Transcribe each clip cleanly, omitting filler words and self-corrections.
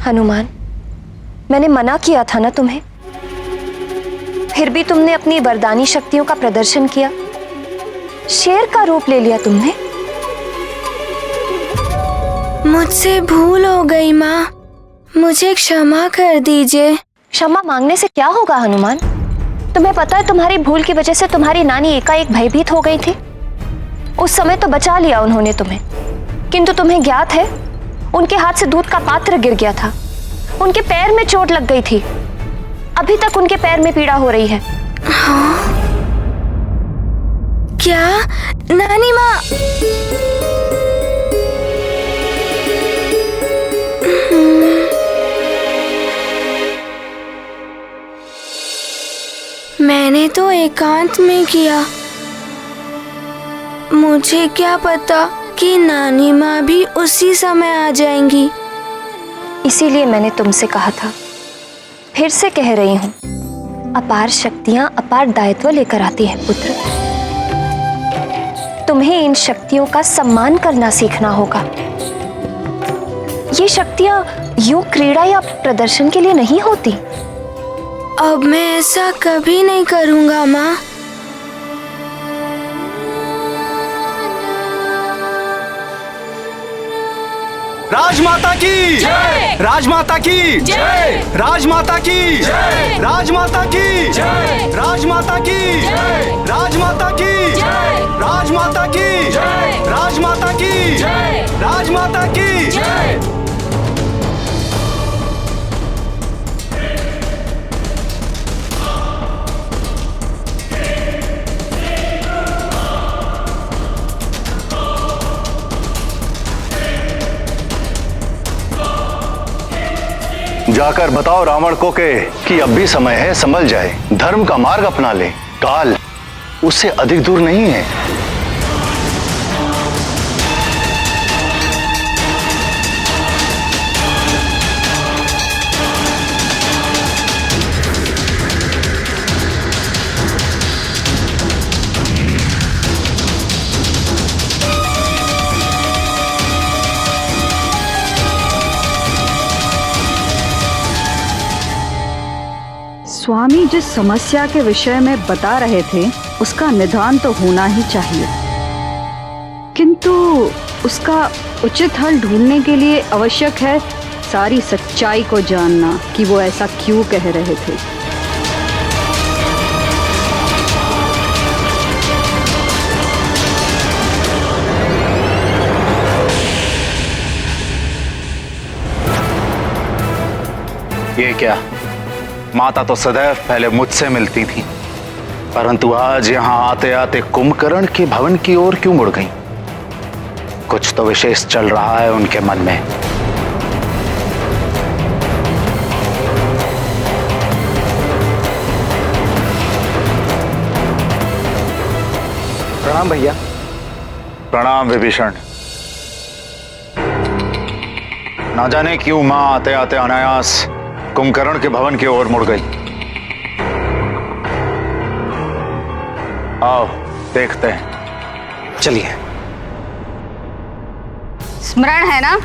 हनुमान, मैंने मना किया था ना तुम्हें, फिर भी तुमने अपनी वरदानी शक्तियों का प्रदर्शन किया। शेर का रूप ले लिया तुमने। मुझसे भूल हो गई माँ, मुझे क्षमा कर दीजिए। क्षमा मांगने से क्या होगा हनुमान? तुम्हें पता है तुम्हारी भूल की वजह से तुम्हारी नानी एकाएक भयभीत हो गई थी। उस समय तो बचा लिया उन्होंने तुम्हें, किंतु तुम्हें ज्ञात है उनके हाथ से दूध का पात्र गिर गया था, उनके पैर में चोट लग गई थी, अभी तक उनके पैर में पीड़ा हो रही है। हाँ? क्या नानी माँ? मैंने तो एकांत में किया, मुझे क्या पता कि नानी माँ भी उसी समय आ जाएंगी। इसीलिए मैंने तुमसे कहा था, फिर से कह रही हूं, अपार शक्तियां अपार दायित्व लेकर आती है पुत्र। तुम्हें इन शक्तियों का सम्मान करना सीखना होगा। ये शक्तियां यूं क्रीड़ा या प्रदर्शन के लिए नहीं होती। अब मैं ऐसा कभी नहीं करूंगा माँ। राजमाता की जय! राजमाता की जय! राजमाता की जय! राजमाता की जय! राजमाता की जय! राजमाता की जय! राजमाता की जय! राजमाता की जय! राजमाता की जय! जाकर बताओ रावण को कि अब भी समय है, संभल जाए, धर्म का मार्ग अपना ले। काल उससे अधिक दूर नहीं है। स्वामी जिस समस्या के विषय में बता रहे थे उसका निदान तो होना ही चाहिए, किंतु उसका उचित हल ढूंढने के लिए आवश्यक है सारी सच्चाई को जानना कि वो ऐसा क्यों कह रहे थे। ये क्या, माता तो सदैव पहले मुझसे मिलती थी, परंतु आज यहाँ आते आते कुंभकर्ण के भवन की ओर क्यों मुड़ गई? कुछ तो विशेष चल रहा है उनके मन में। प्रणाम भैया। प्रणाम विभीषण। ना जाने क्यों मां आते आते अनायास कुंभकर्ण के भवन की ओर मुड़ गई। आओ देखते हैं। चलिए। स्मरण है ना,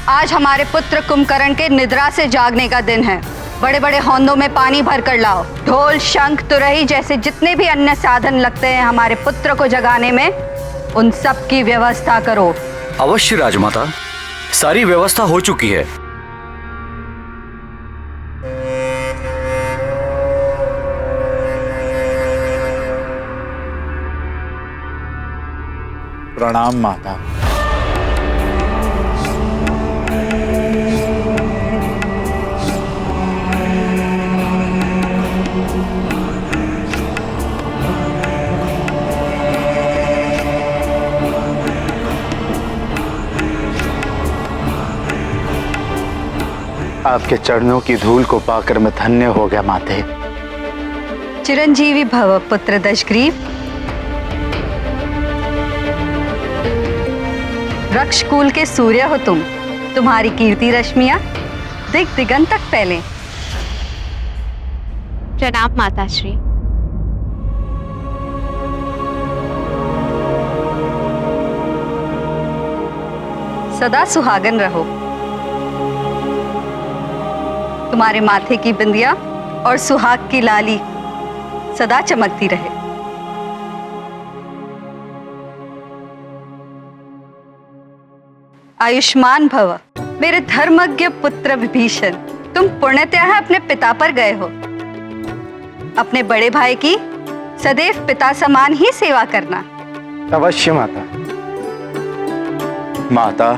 आज हमारे पुत्र कुंभकर्ण के निद्रा से जागने का दिन है। बड़े बड़े हौंदों में पानी भर कर लाओ। ढोल, शंख, तुरही जैसे जितने भी अन्य साधन लगते हैं हमारे पुत्र को जगाने में, उन सब की व्यवस्था करो। अवश्य राजमाता, सारी व्यवस्था हो चुकी है। प्रणाम माता। आपके चरणों की धूल को पाकर मैं धन्य हो गया माते। चिरंजीवी भव पुत्र दशग्रीव। वृक्ष कुल के सूर्य हो तुम, तुम्हारी कीर्ति रश्मियां दिग दिगंत तक फैले। प्रणाम माताश्री। सदा सुहागन रहो। तुम्हारे माथे की बिंदिया और सुहाग की लाली सदा चमकती रहे। आयुष्मान भव मेरे धर्मज्ञ पुत्र विभीषण। तुम पुण्यतः अपने पिता पर गए हो। अपने बड़े भाई की सदैव पिता समान ही सेवा करना। अवश्य माता। माता,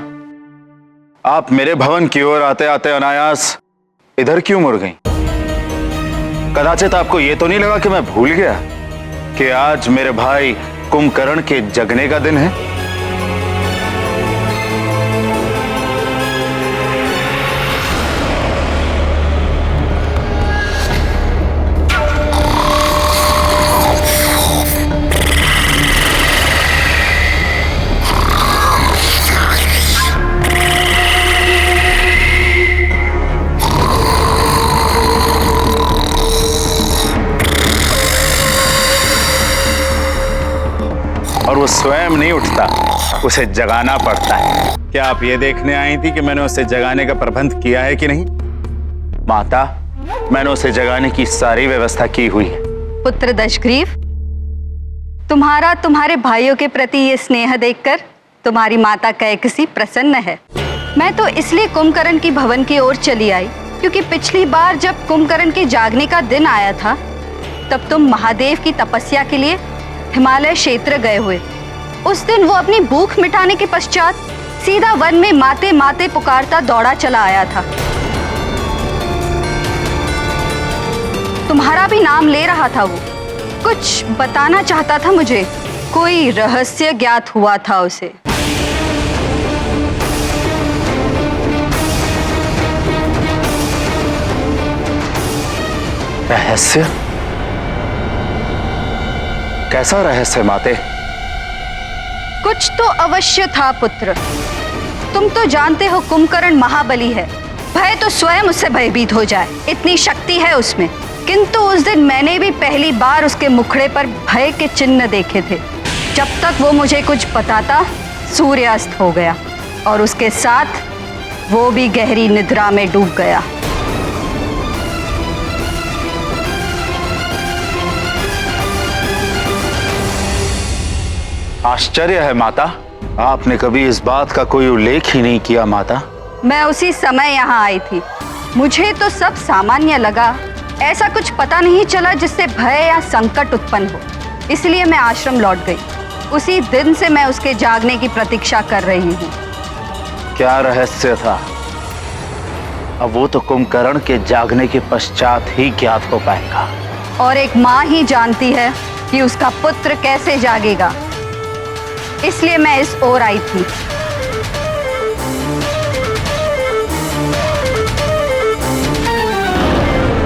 आप मेरे भवन की ओर आते आते अनायास इधर क्यों मुड़ गईं? कदाचित आपको यह तो नहीं लगा कि मैं भूल गया कि आज मेरे भाई कुंभकर्ण के जगने का दिन है? और वो स्वयं नहीं उठता, उसे जगाना पड़ता है। क्या आप ये देखने आई थी कि मैंने उसे जगाने का प्रबंध किया है कि नहीं? माता, मैंने उसे जगाने की सारी व्यवस्था की हुई है। पुत्र दशग्रीव, तुम्हारा तुम्हारे भाइयों के प्रति ये स्नेह देखकर तुम्हारी माता कैकसी प्रसन्न है। मैं तो इसलिए कुंभकर्ण की भवन की ओर चली आई क्योंकि पिछली बार जब कुंभकर्ण के जागने का दिन आया था तब तुम महादेव की तपस्या के लिए हिमालय क्षेत्र गए हुए। उस दिन वो अपनी भूख मिटाने के पश्चात सीधा वन में माते माते पुकारता दौड़ा चला आया था। तुम्हारा भी नाम ले रहा था। वो कुछ बताना चाहता था मुझे, कोई रहस्य ज्ञात हुआ था उसे। रहस्य? कैसा रहस्य माते? कुछ तो अवश्य था पुत्र। तुम तो जानते हो कुंभकर्ण महाबली है, भय तो स्वयं उससे भयभीत हो जाए, इतनी शक्ति है उसमें। किंतु उस दिन मैंने भी पहली बार उसके मुखड़े पर भय के चिन्ह देखे थे। जब तक वो मुझे कुछ बताता सूर्यास्त हो गया और उसके साथ वो भी गहरी निद्रा में डूब गया। आश्चर्य है माता, आपने कभी इस बात का कोई उल्लेख ही नहीं किया। माता, मैं उसी समय यहाँ आई थी। मुझे तो सब सामान्य लगा, ऐसा कुछ पता नहीं चला जिससे भय या संकट उत्पन्न हो, इसलिए मैं आश्रम लौट गई। उसी दिन से मैं उसके जागने की प्रतीक्षा कर रही हूँ। क्या रहस्य था? अब वो तो कुंभकर्ण के जागने के पश्चात ही ज्ञात हो पाएगा। और एक माँ ही जानती है कि उसका पुत्र कैसे जागेगा, इसलिए मैं इस ओर आई थी।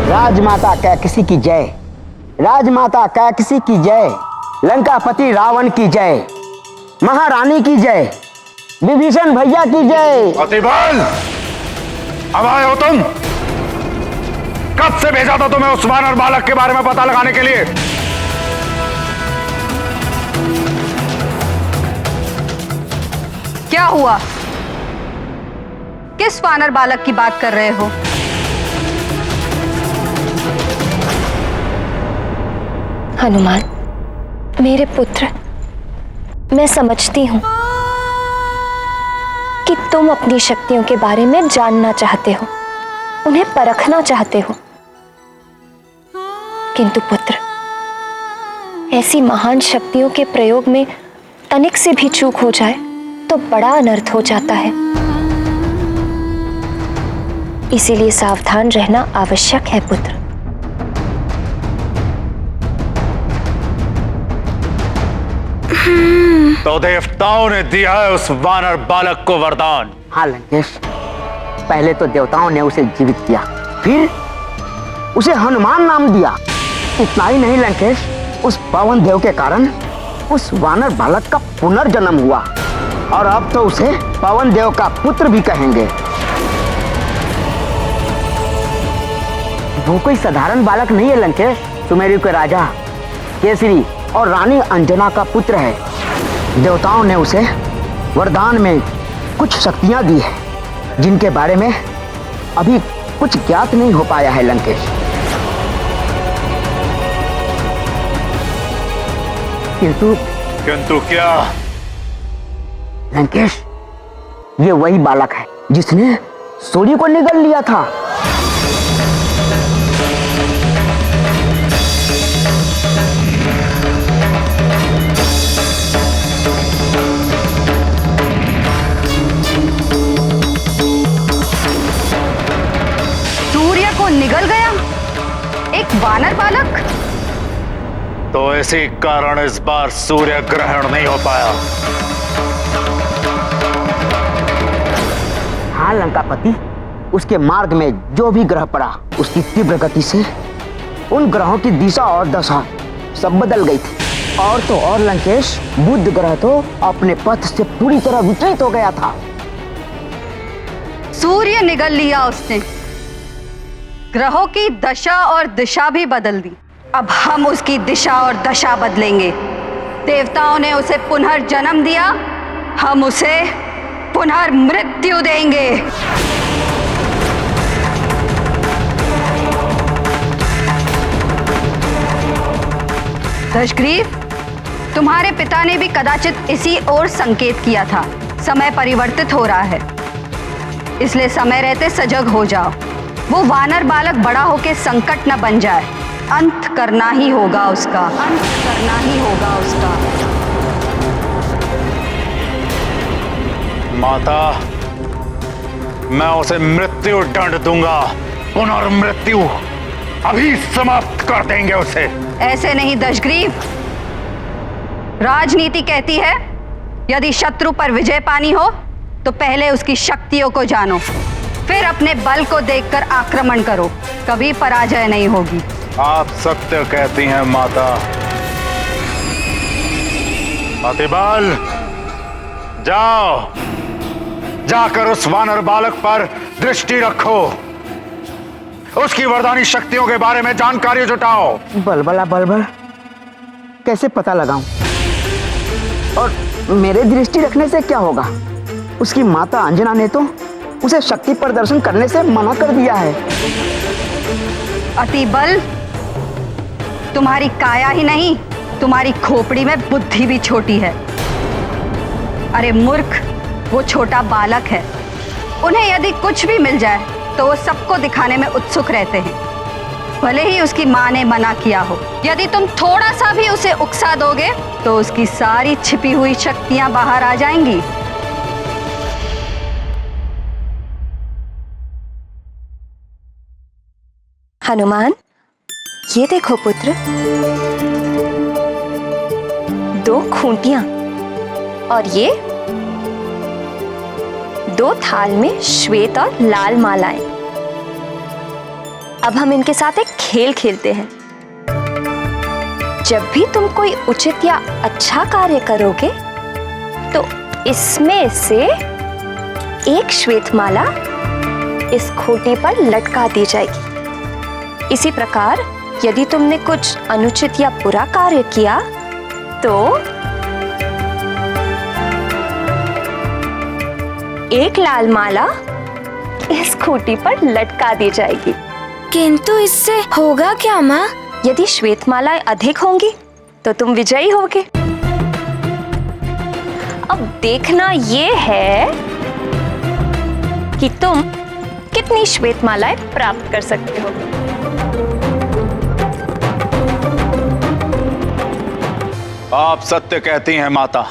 राजमाता कैकसी की जय, राजमाता कैकसी की जय, लंकापति रावण की जय, महारानी की जय, विभीषण भैया की जय। अतिबल, अब आए हो तुम? कब से भेजा था तुम्हें उस वानर बालक के बारे में पता लगाने के लिए? क्या हुआ? किस वानर बालक की बात कर रहे हो? हनुमान, मेरे पुत्र, मैं समझती हूं कि तुम अपनी शक्तियों के बारे में जानना चाहते हो, उन्हें परखना चाहते हो। किंतु पुत्र, ऐसी महान शक्तियों के प्रयोग में तनिक से भी चूक हो जाए तो बड़ा अनर्थ हो जाता है। इसीलिए सावधान रहना आवश्यक है पुत्र। तो देवताओं ने दिया है उस वानर बालक को वरदान। हाँ लंकेश, पहले तो देवताओं ने उसे जीवित किया, फिर उसे हनुमान नाम दिया। इतना ही नहीं लंकेश, उस पवन देव के कारण उस वानर बालक का पुनर्जन्म हुआ और अब तो उसे पवन देव का पुत्र भी कहेंगे। वो कोई साधारण बालक नहीं है लंकेश, सुमेरु के राजा केसरी और रानी अंजना का पुत्र है। देवताओं ने उसे वरदान में कुछ शक्तियां दी है जिनके बारे में अभी कुछ ज्ञात नहीं हो पाया है लंकेश। किंतु क्या? लंकेश, ये वही बालक है जिसने सूर्य को निगल लिया था। सूर्य को निगल गया एक वानर बालक? तो इसी कारण इस बार सूर्य ग्रहण नहीं हो पाया। हाँ लंकापति, उसके मार्ग में जो भी ग्रह पड़ा उसकी तीव्र गति से उन ग्रहों की दिशा और दशा सब बदल गई थी। और तो और लंकेश, बुध ग्रह तो अपने पथ से पूरी तरह विचलित हो गया था। सूर्य निगल लिया उसने, ग्रहों की दशा और दिशा भी बदल दी। अब हम उसकी दिशा और दशा बदलेंगे। देवताओं ने उसे पुनर्जन्म दिया, हम उसे पुनर्मृत्यु देंगे। दशग्रीव, तुम्हारे पिता ने भी कदाचित इसी ओर संकेत किया था। समय परिवर्तित हो रहा है, इसलिए समय रहते सजग हो जाओ। वो वानर बालक बड़ा होके संकट न बन जाए। अंत करना ही होगा उसका, अंत करना ही होगा उसका। माता, मैं उसे मृत्यु दंड दूंगा, पुनर्मृत्यु अभी समाप्त कर देंगे उसे। ऐसे नहीं दशग्रीव, राजनीति कहती है यदि शत्रु पर विजय पानी हो तो पहले उसकी शक्तियों को जानो, फिर अपने बल को देखकर आक्रमण करो, कभी पराजय नहीं होगी। आप सत्य कहती हैं माता। अतिबल, जाओ, जाकर उस वानर बालक पर दृष्टि रखो, उसकी वरदानी शक्तियों के बारे में जानकारी जुटाओ। बलबला बलबल, कैसे पता लगाऊं? और मेरे दृष्टि रखने से क्या होगा? उसकी माता अंजना ने तो उसे शक्ति प्रदर्शन करने से मना कर दिया है। अतिबल, तुम्हारी काया ही नहीं, तुम्हारी खोपड़ी में बुद्धि भी छोटी है। अरे मूर्ख, वो छोटा बालक है, उन्हें यदि कुछ भी मिल जाए तो वो सबको दिखाने में उत्सुक रहते हैं, भले ही उसकी माँ ने मना किया हो। यदि तुम थोड़ा सा भी उसे उकसा दोगे तो उसकी सारी छिपी हुई शक्तियां बाहर आ जाएंगी। हनुमान, ये देखो पुत्र, 2 खूंटियां और ये 2 थाल में श्वेत और लाल मालाएं। अब हम इनके साथ एक खेल खेलते हैं। जब भी तुम कोई उचित या अच्छा कार्य करोगे तो इसमें से एक श्वेत माला इस खूंटी पर लटका दी जाएगी। इसी प्रकार यदि तुमने कुछ अनुचित या बुरा कार्य किया तो एक लाल माला इस खूंटी पर लटका दी जाएगी। किंतु इससे होगा क्या माँ? यदि श्वेत मालाएं अधिक होंगी तो तुम विजयी होगे। अब देखना ये है कि तुम कितनी श्वेत मालाएं प्राप्त कर सकते हो। आप सत्य कहती हैं माता।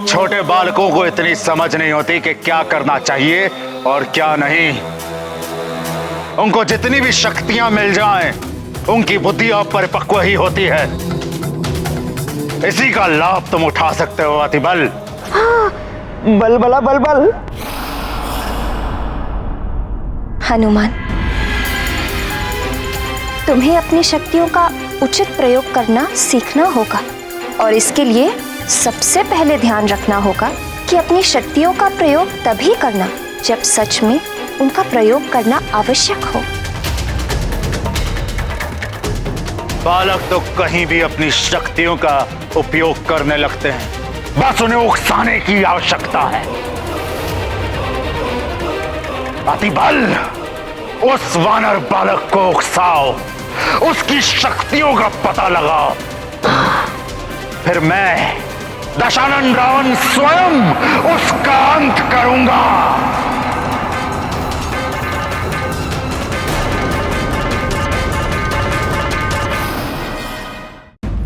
छोटे बालकों को इतनी समझ नहीं होती कि क्या करना चाहिए और क्या नहीं। उनको जितनी भी शक्तियां मिल जाएं, उनकी बुद्धि अपरिपक्व ही होती है। इसी का लाभ तुम उठा सकते हो अतिबल। बलबला बलबल। हनुमान, तुम्हें अपनी शक्तियों का उचित प्रयोग करना सीखना होगा और इसके लिए सबसे पहले ध्यान रखना होगा कि अपनी शक्तियों का प्रयोग तभी करना जब सच में उनका प्रयोग करना आवश्यक हो। बालक तो कहीं भी अपनी शक्तियों का उपयोग करने लगते हैं, बस उन्हें उकसाने की आवश्यकता है। अतिबल उस वानर बालक को उकसाओ, उसकी शक्तियों का पता लगाओ, फिर मैं दशानन रावण स्वयं उसका अंत करूंगा।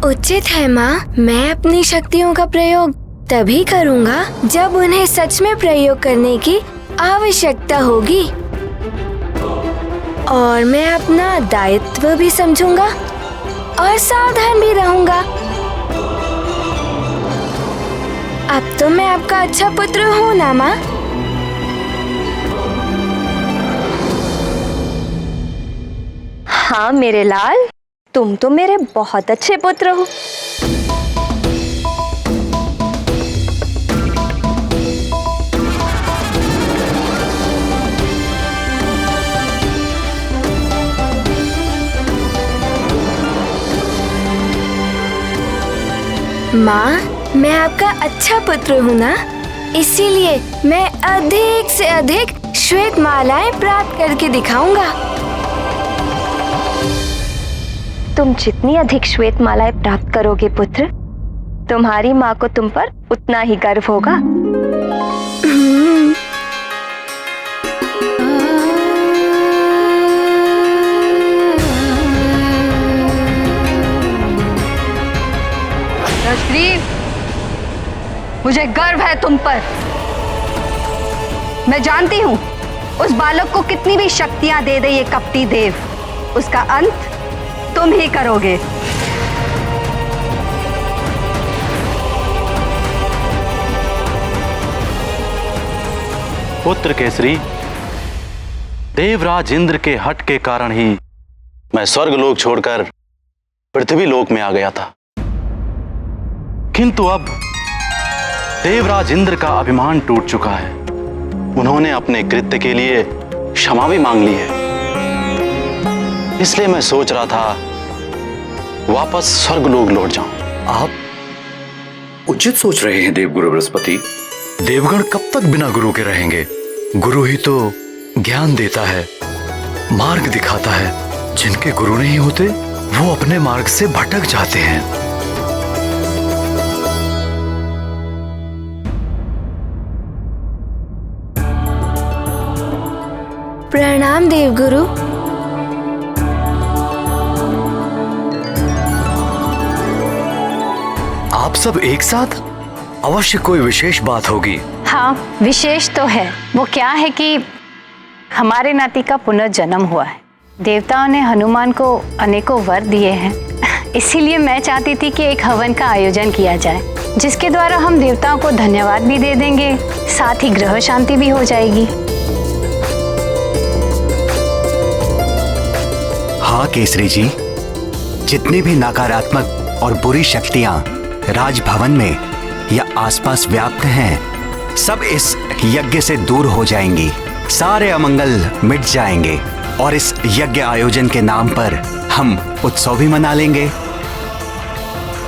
उचित है माँ, मैं अपनी शक्तियों का प्रयोग तभी करूँगा जब उन्हें सच में प्रयोग करने की आवश्यकता होगी, और मैं अपना दायित्व भी समझूंगा और सावधान भी रहूंगा। अब तो मैं आपका अच्छा पुत्र हूँ ना माँ? हाँ मेरे लाल, तुम तो मेरे बहुत अच्छे पुत्र हो। माँ, मैं आपका अच्छा पुत्र हूँ ना, इसीलिए मैं अधिक से अधिक श्वेत मालाएं प्राप्त करके दिखाऊंगा। तुम जितनी अधिक श्वेत मालाएं प्राप्त करोगे पुत्र, तुम्हारी माँ को तुम पर उतना ही गर्व होगा। रश्मि, मुझे गर्व है तुम पर। मैं जानती हूँ उस बालक को कितनी भी शक्तियां दे दे ये कपटी देव, उसका अंत तुम ही करोगे। पुत्र केसरी, देवराज इंद्र के हट के कारण ही मैं स्वर्ग लोक छोड़कर पृथ्वी लोक में आ गया था, किंतु अब देवराज इंद्र का अभिमान टूट चुका है। उन्होंने अपने कृत्य के लिए क्षमा भी मांग ली है, इसलिए मैं सोच रहा था वापस स्वर्गलोक लौट जाऊं। आप उचित सोच रहे हैं देवगुरु बृहस्पति। देवगण कब तक बिना गुरु के रहेंगे? गुरु ही तो ज्ञान देता है, मार्ग दिखाता है। जिनके गुरु नहीं होते वो अपने मार्ग से भटक जाते हैं। प्रणाम देवगुरु। आप सब एक साथ? अवश्य कोई विशेष बात होगी। हाँ, विशेष तो है। वो क्या है कि हमारे नाती का पुनर्जन्म हुआ है। देवताओं ने हनुमान को अनेकों वर दिए हैं, इसीलिए मैं चाहती थी कि एक हवन का आयोजन किया जाए, जिसके द्वारा हम देवताओं को धन्यवाद भी दे देंगे, साथ ही ग्रह शांति भी हो जाएगी। हाँ केसरी जी, जितनी भी नकारात्मक और बुरी शक्तियां राजभवन में या आसपास व्याप्त हैं, सब इस यज्ञ से दूर हो जाएंगी। सारे अमंगल मिट जाएंगे और इस यज्ञ आयोजन के नाम पर हम उत्सव भी मना लेंगे।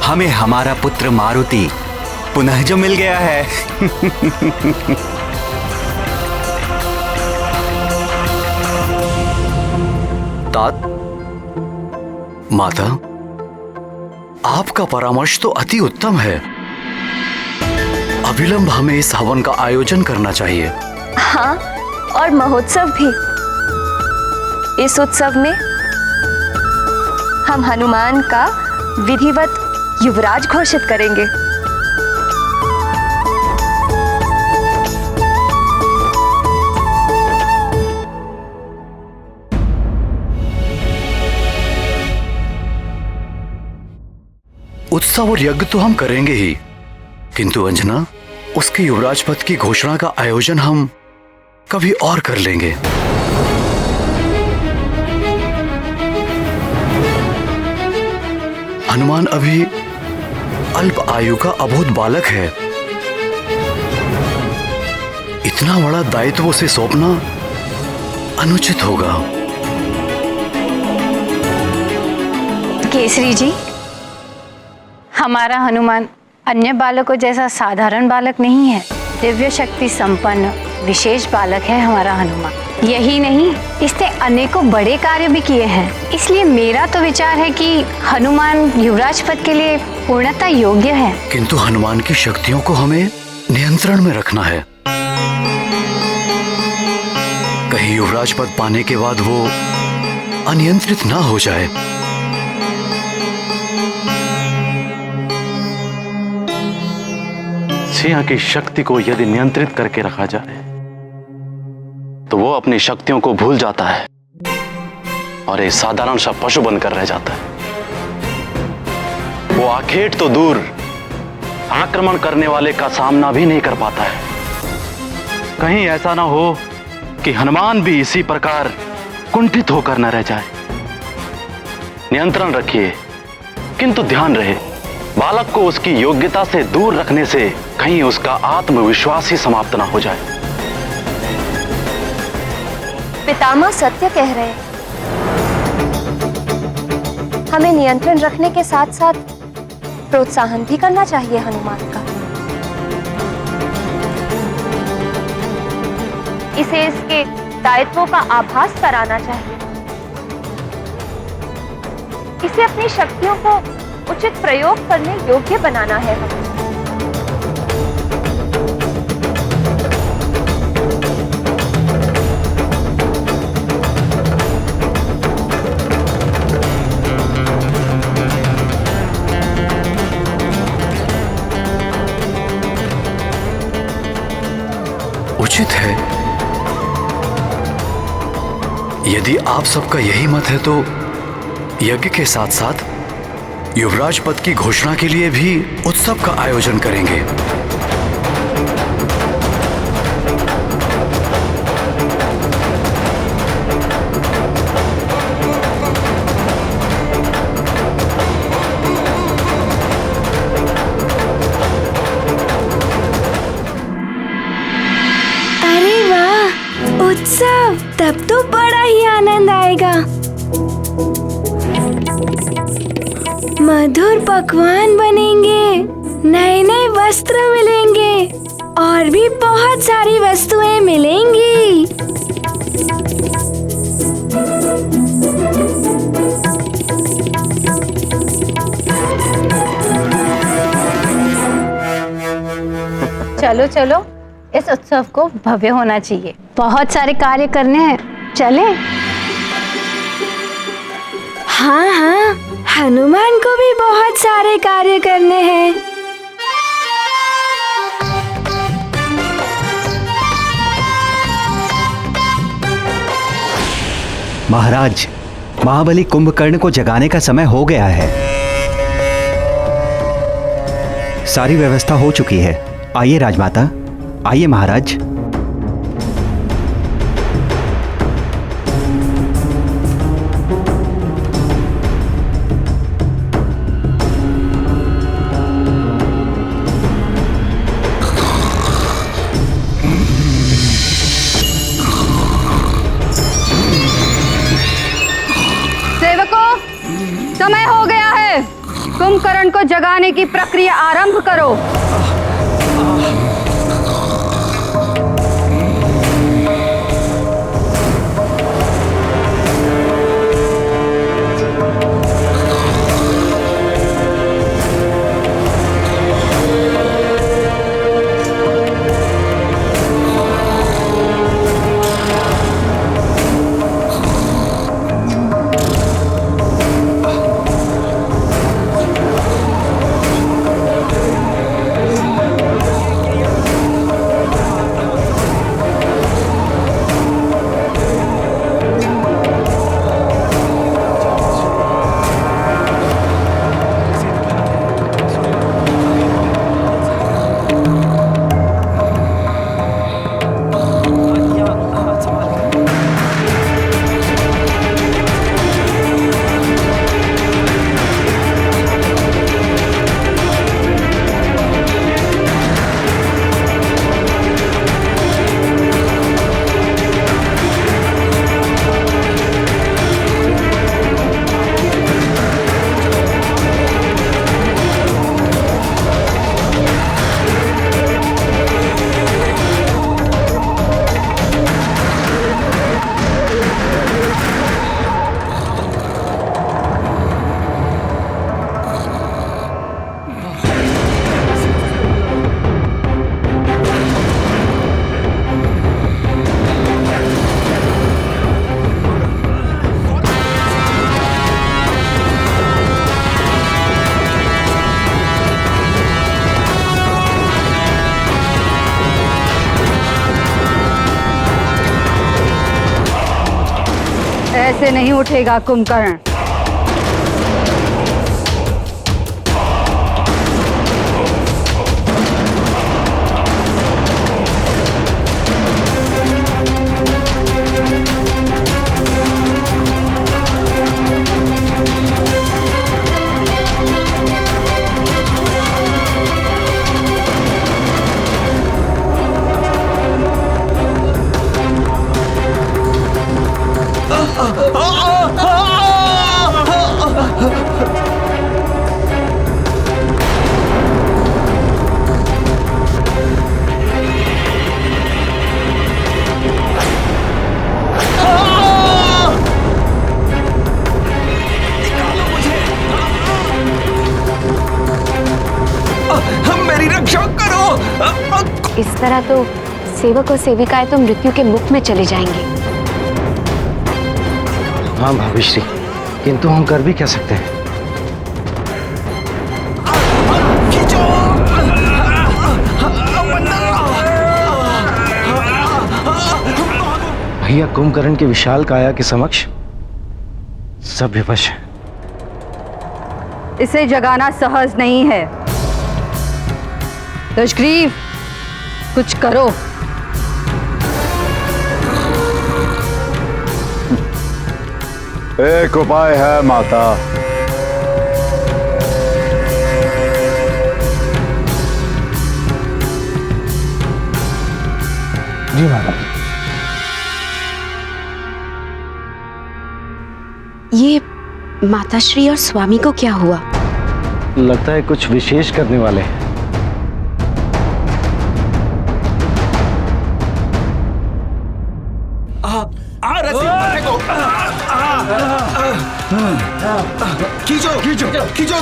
हमें हमारा पुत्र मारुति पुनः जो मिल गया है। तात, माता, आपका परामर्श तो अति उत्तम है। अविलंब हमें इस हवन का आयोजन करना चाहिए। हाँ, और महोत्सव भी। इस उत्सव में हम हनुमान का विधिवत युवराज घोषित करेंगे। उत्सव और यज्ञ तो हम करेंगे ही, किंतु अंजना, उसके युवराज पद की घोषणा का आयोजन हम कभी और कर लेंगे। हनुमान अभी अल्प आयु का अबोध बालक है। इतना बड़ा दायित्व उसे सौंपना अनुचित होगा। केसरी जी, हमारा हनुमान अन्य बालकों जैसा साधारण बालक नहीं है। दिव्य शक्ति संपन्न विशेष बालक है हमारा हनुमान। यही नहीं, इसने अनेकों बड़े कार्य भी किए हैं। इसलिए मेरा तो विचार है कि हनुमान युवराज पद के लिए पूर्णतः योग्य है। किंतु हनुमान की शक्तियों को हमें नियंत्रण में रखना है। कहीं युवराज पद पाने के बाद वो अनियंत्रित ना हो जाए। सिंह की शक्ति को यदि नियंत्रित करके रखा जाए तो वो अपनी शक्तियों को भूल जाता है और एक साधारण सा पशु बनकर रह जाता है। वो आखेट तो दूर, आक्रमण करने वाले का सामना भी नहीं कर पाता है। कहीं ऐसा ना हो कि हनुमान भी इसी प्रकार कुंठित होकर न रह जाए। नियंत्रण रखिए, किंतु ध्यान रहे बालक को उसकी योग्यता से दूर रखने से कहीं उसका आत्मविश्वास ही समाप्त ना हो जाए। पितामह सत्य कह रहे हैं। हमें नियंत्रण रखने के साथ साथ प्रोत्साहन भी करना चाहिए हनुमान का। इसे इसके दायित्वों का आभास कराना चाहिए। इसे अपनी शक्तियों को उचित प्रयोग करने योग्य बनाना है हमें। उचित है। यदि आप सबका यही मत है तो यज्ञ के साथ साथ युवराज पद की घोषणा के लिए भी उत्सव का आयोजन करेंगे। अरे वाह, उत्सव! तब तो बड़ा ही आनंद आएगा। मधुर पकवान बनेंगे, नए नए वस्त्र मिलेंगे और भी बहुत सारी वस्तुएं मिलेंगी। चलो चलो, इस उत्सव को भव्य होना चाहिए। बहुत सारे कार्य करने हैं, चलें? हाँ हाँ, हनुमान को भी बहुत सारे कार्य करने हैं। महाराज, महाबली कुंभकर्ण को जगाने का समय हो गया है। सारी व्यवस्था हो चुकी है। आइए राजमाता, आइए महाराज। समय हो गया है। कुंभकर्ण को जगाने की प्रक्रिया आरंभ करो। ऐसे नहीं उठेगा कुंभकर्ण। इस तरह तो सेवक और सेविकाएं तो मृत्यु के मुख में चले जाएंगे। हाँ भाभीश्री, किंतु हम कर भी क्या सकते हैं? भैया कुंभकर्ण के विशाल काया के समक्ष सब विवश है। इसे जगाना सहज नहीं है। दशग्रीव, कुछ करो। एक उपाय है माता। जी माता। ये माताश्री और स्वामी को क्या हुआ? लगता है कुछ विशेष करने वाले हैं। खींचो खींचो खींचो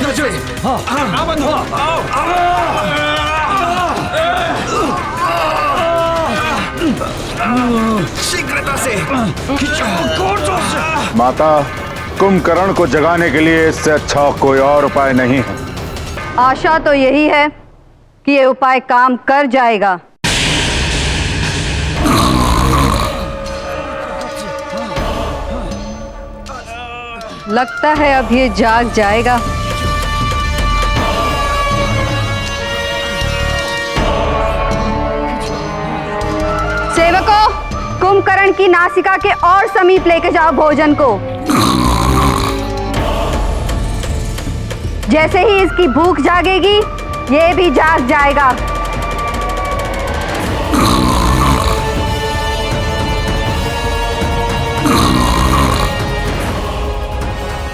शीघ्रता से खींचो। माता, कुंभकर्ण को जगाने के लिए इससे अच्छा कोई और उपाय नहीं है। आशा तो यही है कि ये उपाय काम कर जाएगा। लगता है अब ये जाग जाएगा। सेवकों, कुंभकर्ण की नासिका के और समीप लेके जाओ भोजन को। जैसे ही इसकी भूख जागेगी, ये भी जाग जाएगा।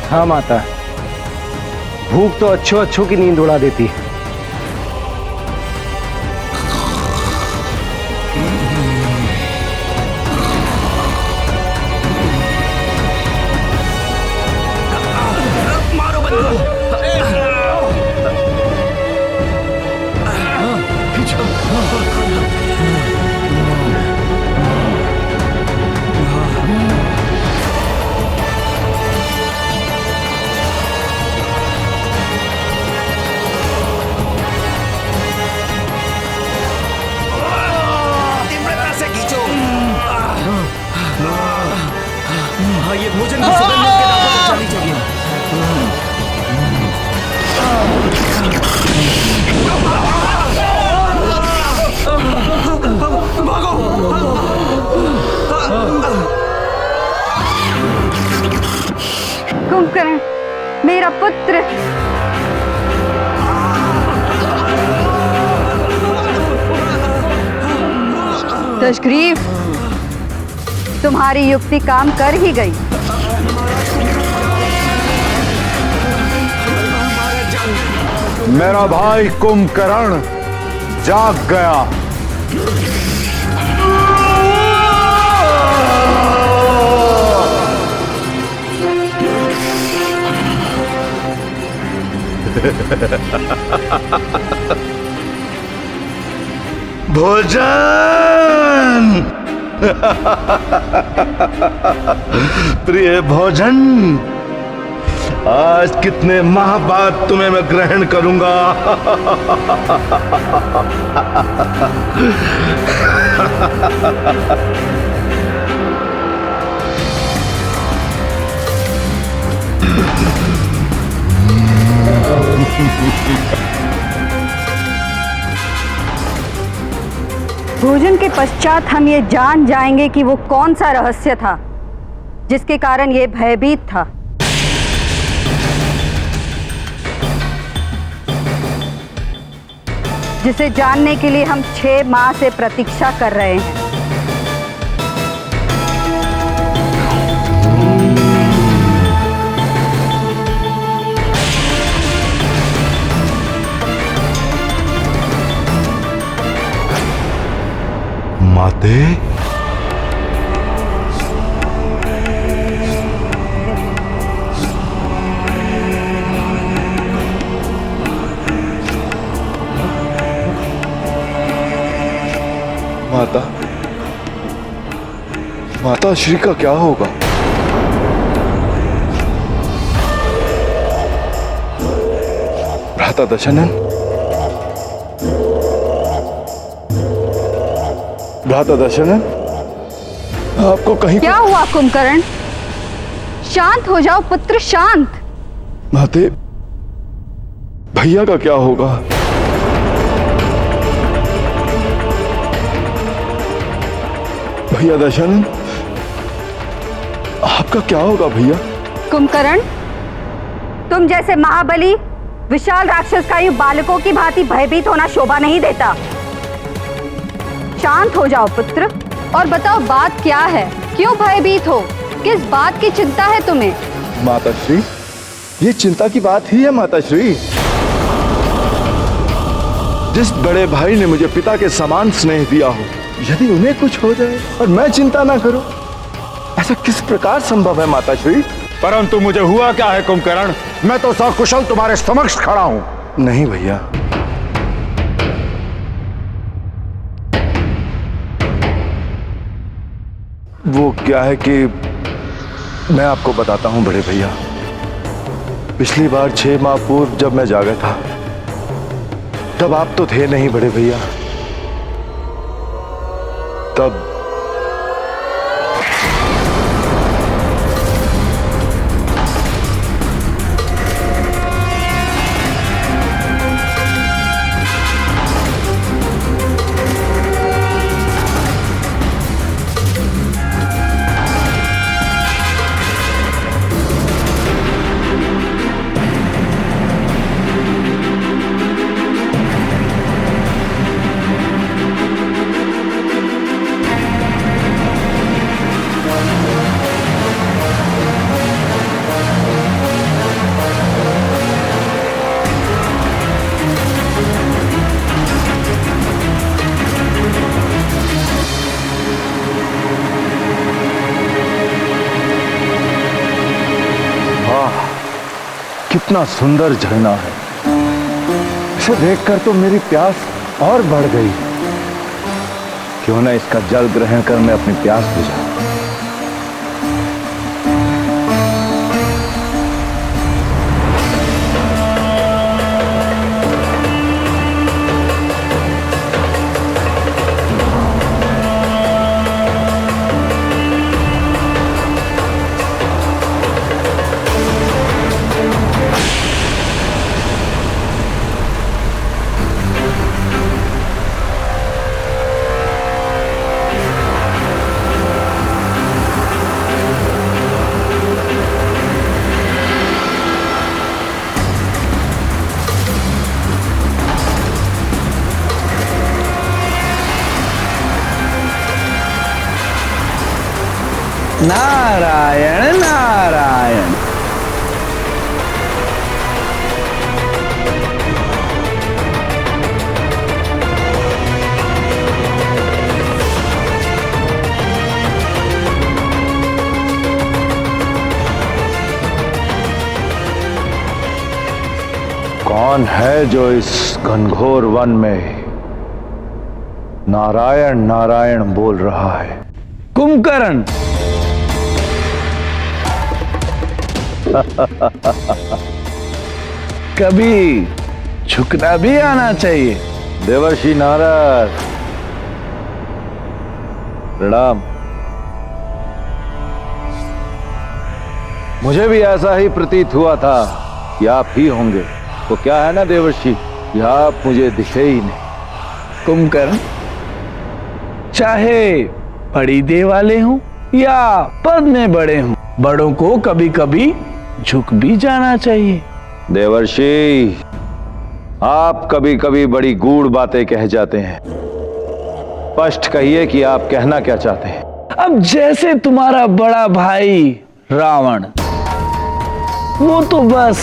हाँ माता, भूख तो अच्छों अच्छों की नींद उड़ा देती है। ये भोजन की सुगंध इसके नाकों तक जानी चाहिए। भागो। कुंभकर्ण, मेरा पुत्र। दशग्रीव, तुम्हारी युक्ति काम कर ही गई। मेरा भाई कुंभकर्ण जाग गया। भोजन प्रिय भोजन, आज कितने माह बाद तुम्हें मैं ग्रहण करूंगा। भोजन के पश्चात हम ये जान जाएंगे कि वो कौन सा रहस्य था जिसके कारण ये भयभीत था। जिसे जानने के लिए हम 6 माह से प्रतीक्षा कर रहे हैं। माते, माता, माता श्री का क्या होगा? भ्राता दशनन, भ्राता दशनन, आपको कहीं क्या हुआ कुंभकर्ण? शांत हो जाओ पुत्र, शांत। माते, भैया का क्या होगा? भैया दशनन, आपका क्या होगा भैया? कुंभकर्ण, तुम जैसे महाबली विशाल राक्षस का बालकों की भांति भयभीत होना शोभा नहीं देता। शांत हो जाओ पुत्र और बताओ बात क्या है, क्यों भयभीत हो, किस बात की चिंता है तुम्हें? माताश्री, ये चिंता की बात ही है माताश्री। जिस बड़े भाई ने मुझे पिता के समान स्नेह दिया हो, यदि उन्हें कुछ हो जाए और मैं चिंता ना करूं, ऐसा किस प्रकार संभव है माताश्री? परंतु मुझे हुआ क्या है कुंभकर्ण? मैं तो सकुशल तुम्हारे समक्ष खड़ा हूं। नहीं भैया, वो क्या है कि मैं आपको बताता हूं बड़े भैया। पिछली बार 6 माह पूर्व जब मैं जागा था, तब आप तो थे नहीं बड़े भैया। तब कितना सुंदर झरना है। इसे देखकर तो मेरी प्यास और बढ़ गई। क्यों ना इसका जल ग्रहण कर मैं अपनी प्यास बुझाऊं। नारायण नारायण। कौन है जो इस घनघोर वन में नारायण नारायण बोल रहा है? कुंभकर्ण। कभी झुकना भी आना चाहिए। देवर्षि नारद, प्रणाम। मुझे भी ऐसा ही प्रतीत हुआ था कि आप ही होंगे। वो क्या है ना देवर्षि कि आप मुझे दिखे ही नहीं। कुंभकर्ण, चाहे बड़ी देह वाले हों या पद में बड़े हों, बड़ों को कभी कभी झुक भी जाना चाहिए। देवर्षि, आप कभी कभी बड़ी गूढ़ बातें कह जाते हैं। स्पष्ट कहिए कि आप कहना क्या चाहते हैं। अब जैसे तुम्हारा बड़ा भाई रावण, वो तो बस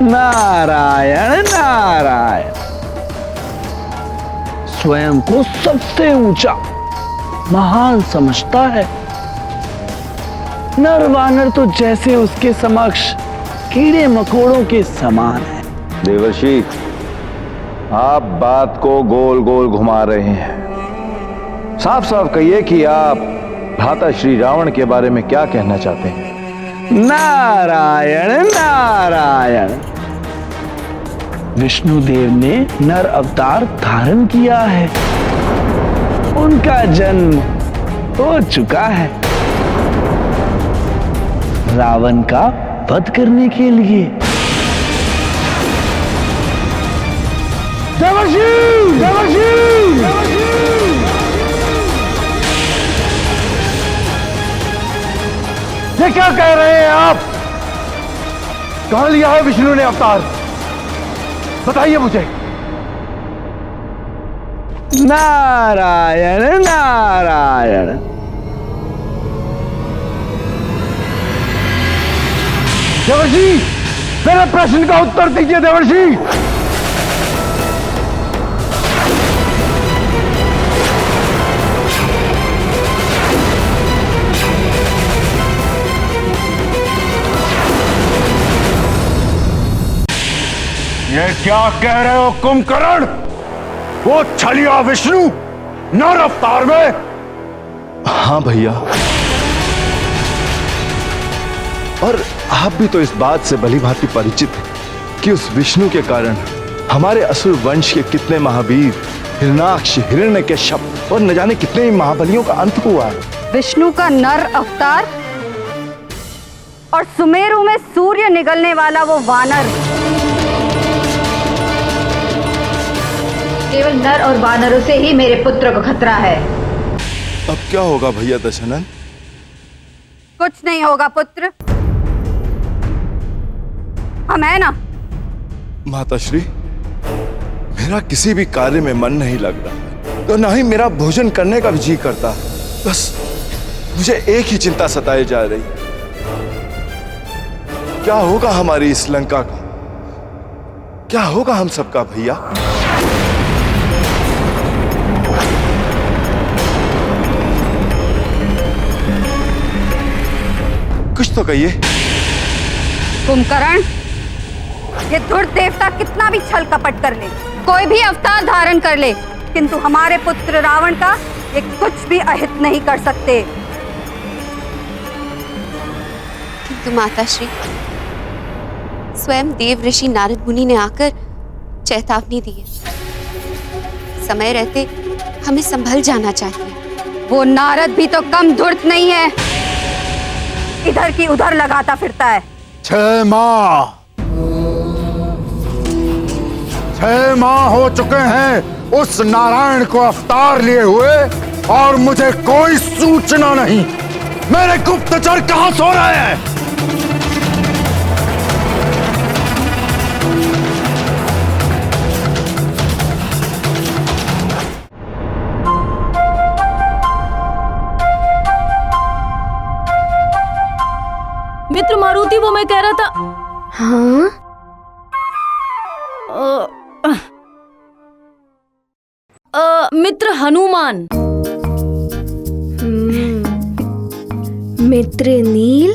नारायण नारायण, स्वयं को सबसे ऊंचा महान समझता है। नर वानर तो जैसे उसके समक्ष कीड़े मकोड़ों के समान है। देवर्षि, आप बात को गोल गोल घुमा रहे हैं। साफ साफ कहिए कि आप भ्राता श्री रावण के बारे में क्या कहना चाहते हैं। नारायण नारायण, विष्णुदेव ने नर अवतार धारण किया है। उनका जन्म हो चुका है रावण का वध करने के लिए। देवर्षि, देवर्षि, ये क्या कह रहे हैं आप? कहां लिया है विष्णु ने अवतार? बताइए मुझे। नारायण नारायण, देवर्षि, मेरे प्रश्न का उत्तर दीजिए देवर्षि। ये क्या कह रहे हो कुंभकर्ण? वो छलिया विष्णु नर अवतार में? हाँ भैया, और आप भी तो इस बात से भली भांति परिचित हैं कि उस विष्णु के कारण हमारे असुर वंश के कितने महावीर, हिरणाक्ष, हिरण्यकश्यप और न जाने कितने ही महाबलियों का अंत हुआ है। विष्णु का नर अवतार और सुमेरु में सूर्य निगलने वाला वो वानर। केवल नर और वानरों से ही मेरे पुत्र को खतरा है। अब क्या होगा भैया दशनंद? कुछ नहीं होगा पुत्र, हम है ना। माताश्री, मेरा किसी भी कार्य में मन नहीं लग रहा, तो ना ही मेरा भोजन करने का भी जी करता। बस मुझे एक ही चिंता सताई जा रही, क्या होगा हमारी इस लंका का, क्या होगा हम सबका भैया? कुछ तो कहिए। कुंभकर्ण, ये धुर्त देवता कितना भी छल कपट कर ले, कोई भी अवतार धारण कर ले, किंतु हमारे पुत्र रावण का ये कुछ भी अहित नहीं कर सकते। किंतु माताश्री, स्वयं देव ऋषि नारद मुनि ने आकर चेतावनी दी है। समय रहते हमें संभल जाना चाहिए। वो नारद भी तो कम धूर्त नहीं है, इधर की उधर लगाता फिरता है। 6 माह हो चुके हैं उस नारायण को अवतार लिए हुए और मुझे कोई सूचना नहीं। मेरे गुप्तचर कहां सो रहे हैं? मित्र मारुति, वो मैं कह रहा था। हाँ? मित्र हनुमान। मित्र नील,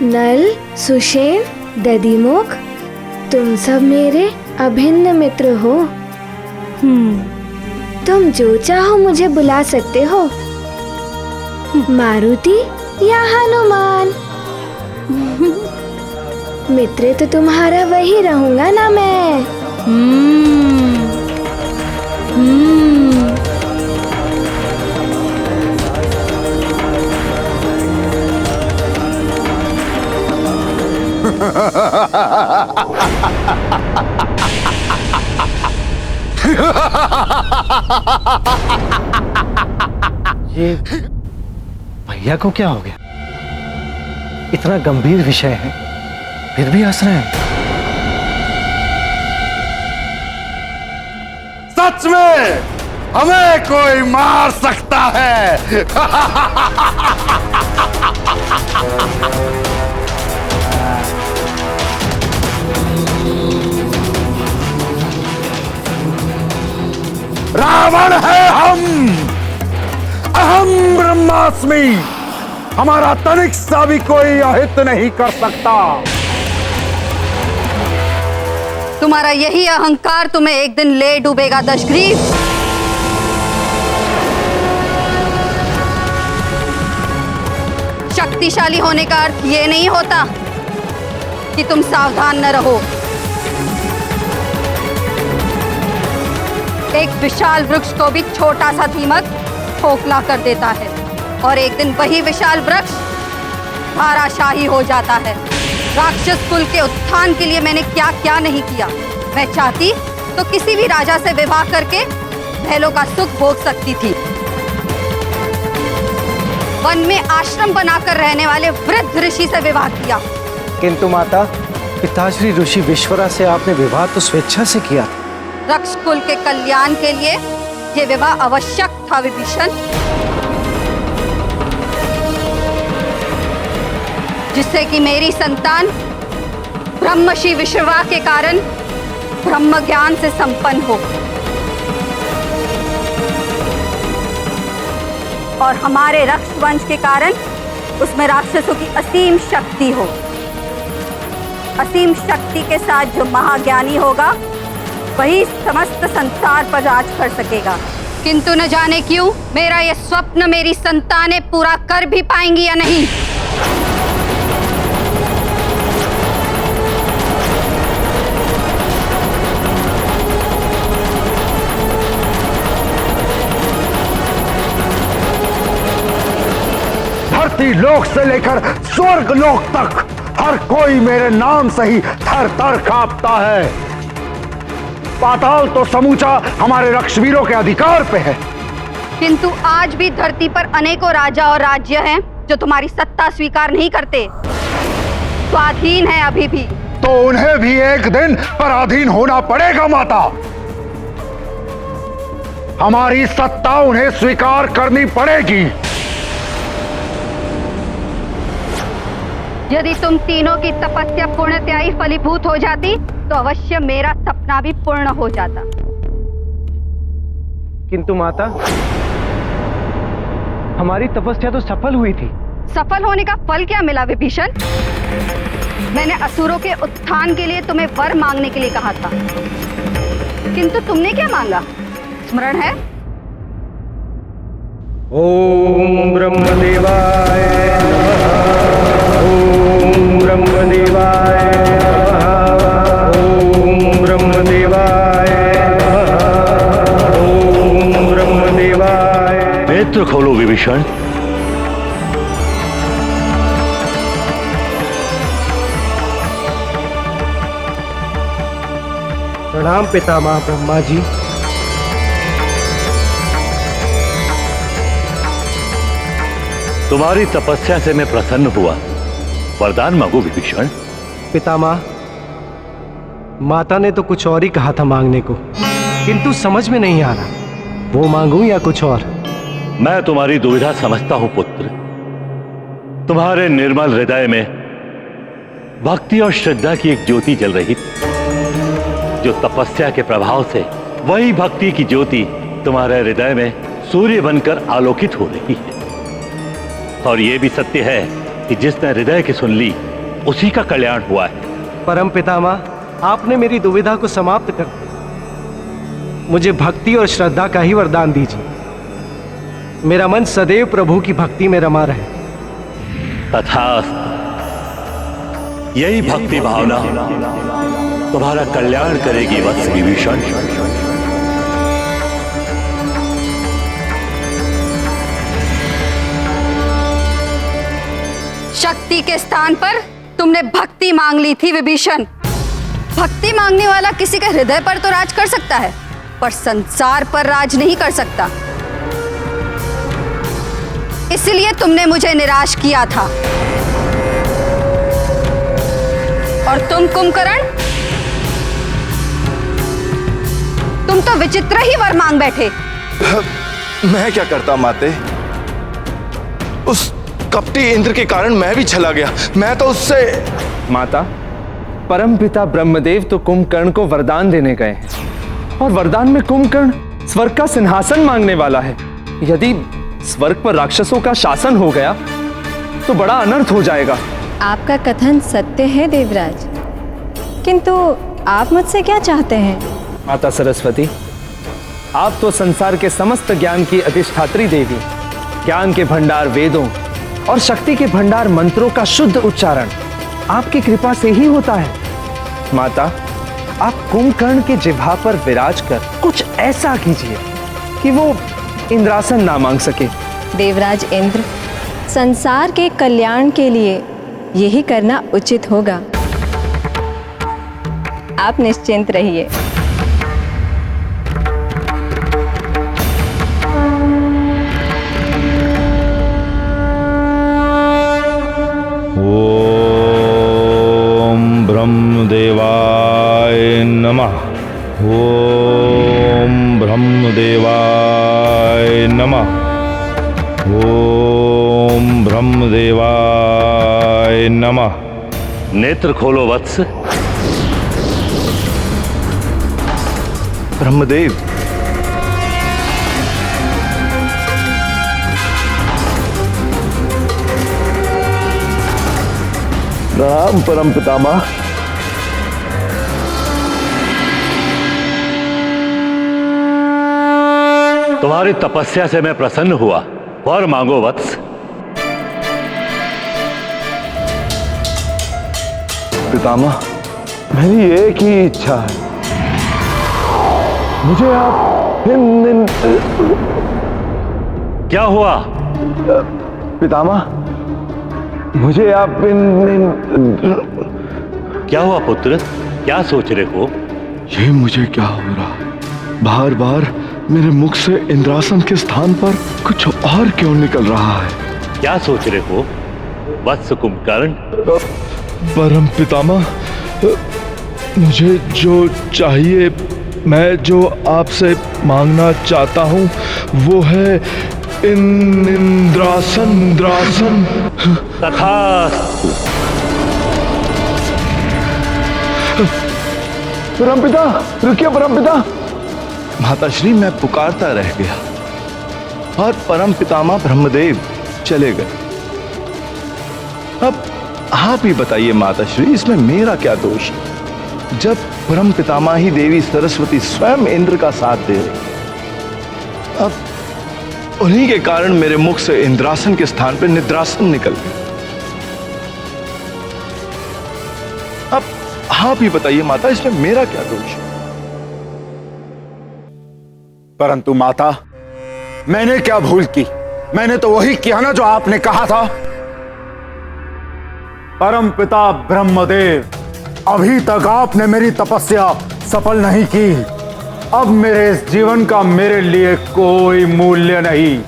नल, सुषेण, दधिमुख, तुम सब मेरे अभिन्न मित्र हो। तुम जो चाहो मुझे बुला सकते हो, मारुति या हनुमान। मित्र तो तुम्हारा वही रहूंगा ना मैं। ये भैया को क्या हो गया? इतना गंभीर विषय है, फिर भी हंस रहे हैं। सच में हमें कोई मार सकता है। रावण है हम, अहम ब्रह्मास्मि। हमारा तनिक सा भी कोई अहित नहीं कर सकता। तुम्हारा यही अहंकार तुम्हें एक दिन ले डूबेगा दशग्रीव। शक्तिशाली होने का अर्थ ये नहीं होता कि तुम सावधान न रहो। एक विशाल वृक्ष को भी छोटा सा दीमक खोखला कर देता है और एक दिन वही विशाल वृक्ष धाराशाही हो जाता है। राक्षस कुल के उत्थान के लिए मैंने क्या क्या नहीं किया। मैं चाहती तो किसी भी राजा से विवाह करके महलों का सुख भोग सकती थी। वन में आश्रम बनाकर रहने वाले वृद्ध ऋषि से विवाह किया। किंतु माता, पिताश्री ऋषि विश्वरा से आपने विवाह तो स्वेच्छा से किया। रक्ष कुल के कल्याण के लिए ये विवाह आवश्यक था विभीषण, जिससे कि मेरी संतान ब्रह्मर्षि विश्रवा के कारण ब्रह्म ज्ञान से संपन्न हो और हमारे रक्ष वंश के कारण उसमें राक्षसों की असीम शक्ति हो। असीम शक्ति के साथ जो महाज्ञानी होगा वही समस्त संसार पर राज कर सकेगा। किंतु न जाने क्यों मेरा यह स्वप्न मेरी संतानें पूरा कर भी पाएंगी या नहीं। धरती लोक से लेकर स्वर्ग लोक तक हर कोई मेरे नाम से ही थर थर कांपता है। पाताल तो समूचा हमारे रक्षवीरों के अधिकार पे है। किंतु आज भी धरती पर अनेकों राजा और राज्य हैं जो तुम्हारी सत्ता स्वीकार नहीं करते, स्वाधीन है अभी भी। तो उन्हें भी एक दिन पराधीन होना पड़ेगा माता। हमारी सत्ता उन्हें स्वीकार करनी पड़ेगी। यदि तुम तीनों की तपस्या पूर्णतयाई फलीभूत हो जाती तो अवश्य मेरा सपना भी पूर्ण हो जाता। किंतु माता, हमारी तपस्या तो सफल हुई थी। सफल होने का फल क्या मिला विभीषण? मैंने असुरों के उत्थान के लिए तुम्हें वर मांगने के लिए कहा था, किंतु तुमने क्या मांगा, स्मरण है? ओम ब्रह्मदेवाय नमः। ओम ब्रह्मदेवाय नमः। ओम ब्रह्मदेवाय नमः। ओम ब्रह्मदेवाय। नेत्र खोलो विभीषण। प्रणाम पितामह ब्रह्मा जी। तुम्हारी तपस्या से मैं प्रसन्न हुआ। वरदान मांगो विभीषण। पितामह, माता ने तो कुछ और ही कहा था मांगने को, किंतु समझ में नहीं आ रहा वो मांगूं या कुछ और। मैं तुम्हारी दुविधा समझता हूं पुत्र। तुम्हारे निर्मल हृदय में भक्ति और श्रद्धा की एक ज्योति जल रही थी, जो तपस्या के प्रभाव से वही भक्ति की ज्योति तुम्हारे हृदय में सूर्य बनकर आलोकित हो रही है। और यह भी सत्य है कि जिसने हृदय की सुन ली उसी का कल्याण हुआ है। परम पितामह, आपने मेरी दुविधा को समाप्त कर दिया। मुझे भक्ति और श्रद्धा का ही वरदान दीजिए। मेरा मन सदैव प्रभु की भक्ति में रमा रहे। तथास्तु। यही भक्ति भावना तुम्हारा कल्याण करेगी वत्स विभीषण। शक्ति के स्थान पर तुमने भक्ति मांग ली थी विभीषण। भक्ति मांगने वाला किसी के हृदय पर तो राज कर सकता है, पर संसार पर राज नहीं कर सकता। इसलिए तुमने मुझे निराश किया था। और तुम कुंभकर्ण, तुम तो विचित्र ही वर मांग बैठे। मैं क्या करता माते, उस कपटी इंद्र के कारण मैं भी चला गया। मैं तो उससे। माता, परमपिता ब्रह्मदेव तो कुंभकर्ण को वरदान देने गए हैं और वरदान में कुंभकर्ण स्वर्ग का सिंहासन मांगने वाला है। यदि स्वर्ग पर राक्षसों का शासन हो गया तो बड़ा अनर्थ हो जाएगा। आपका कथन सत्य है देवराज, किंतु आप मुझसे क्या चाहते हैं? माता सरस्वती, आप तो संसार के समस्त ज्ञान की अधिष्ठात्री देवी, ज्ञान के भंडार वेदों और शक्ति के भंडार मंत्रों का शुद्ध उच्चारण आपकी कृपा से ही होता है। माता, आप कुंभकर्ण के जिह्वा पर विराज कर कुछ ऐसा कीजिए कि वो इंद्रासन ना मांग सके। देवराज इंद्र, संसार के कल्याण के लिए यही करना उचित होगा। आप निश्चिंत रहिए। ओम ब्रह्मदेवाय नमः। ओम ब्रह्मदेवाय नमः। ओम ब्रह्मदेवाय नमः। नेत्र खोलो वत्स। ब्रह्मदेव, प्रणाम परम पितामह। तुम्हारी तपस्या से मैं प्रसन्न हुआ। वर मांगो वत्स। पितामह, मेरी एक ही इच्छा है, मुझे आप क्या हुआ? पितामह, मुझे आप क्या हुआ पुत्र? क्या सोच रहे हो? ये मुझे क्या हो रहा? बार बार मेरे मुख से इंद्रासन के स्थान पर कुछ और क्यों निकल रहा है? क्या सोच रहे हो वत्स कुंभकर्ण? परम पितामह, मुझे जो चाहिए, मैं जो आपसे मांगना चाहता हूँ वो है इंद्रासन। तथास्तु। परमपिता, रुकिए परमपिता। माताश्री, मैं पुकारता रह गया और परम पितामह ब्रह्मदेव चले गए। अब आप ही बताइए माताश्री, इसमें मेरा क्या दोष है? जब परम पितामह ही देवी सरस्वती स्वयं इंद्र का साथ दे रही, अब उन्हीं के कारण मेरे मुख से इंद्रासन के स्थान पर निद्रासन निकल गया। अब आप ही बताइए माता, इसमें मेरा क्या दोष है? परंतु माता, मैंने क्या भूल की? मैंने तो वही किया ना जो आपने कहा था। परम पिता ब्रह्मदेव, अभी तक आपने मेरी तपस्या सफल नहीं की। अब मेरे इस जीवन का मेरे लिए कोई मूल्य नहीं।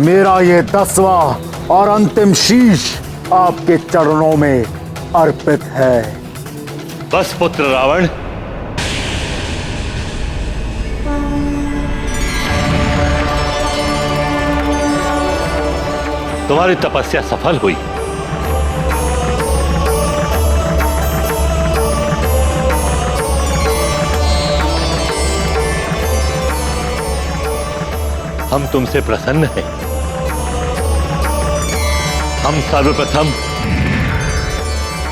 मेरा ये 10वां और अंतिम शीश आपके चरणों में अर्पित है। बस पुत्र रावण, तुम्हारी तपस्या सफल हुई। हम तुमसे प्रसन्न हैं। हम सर्वप्रथम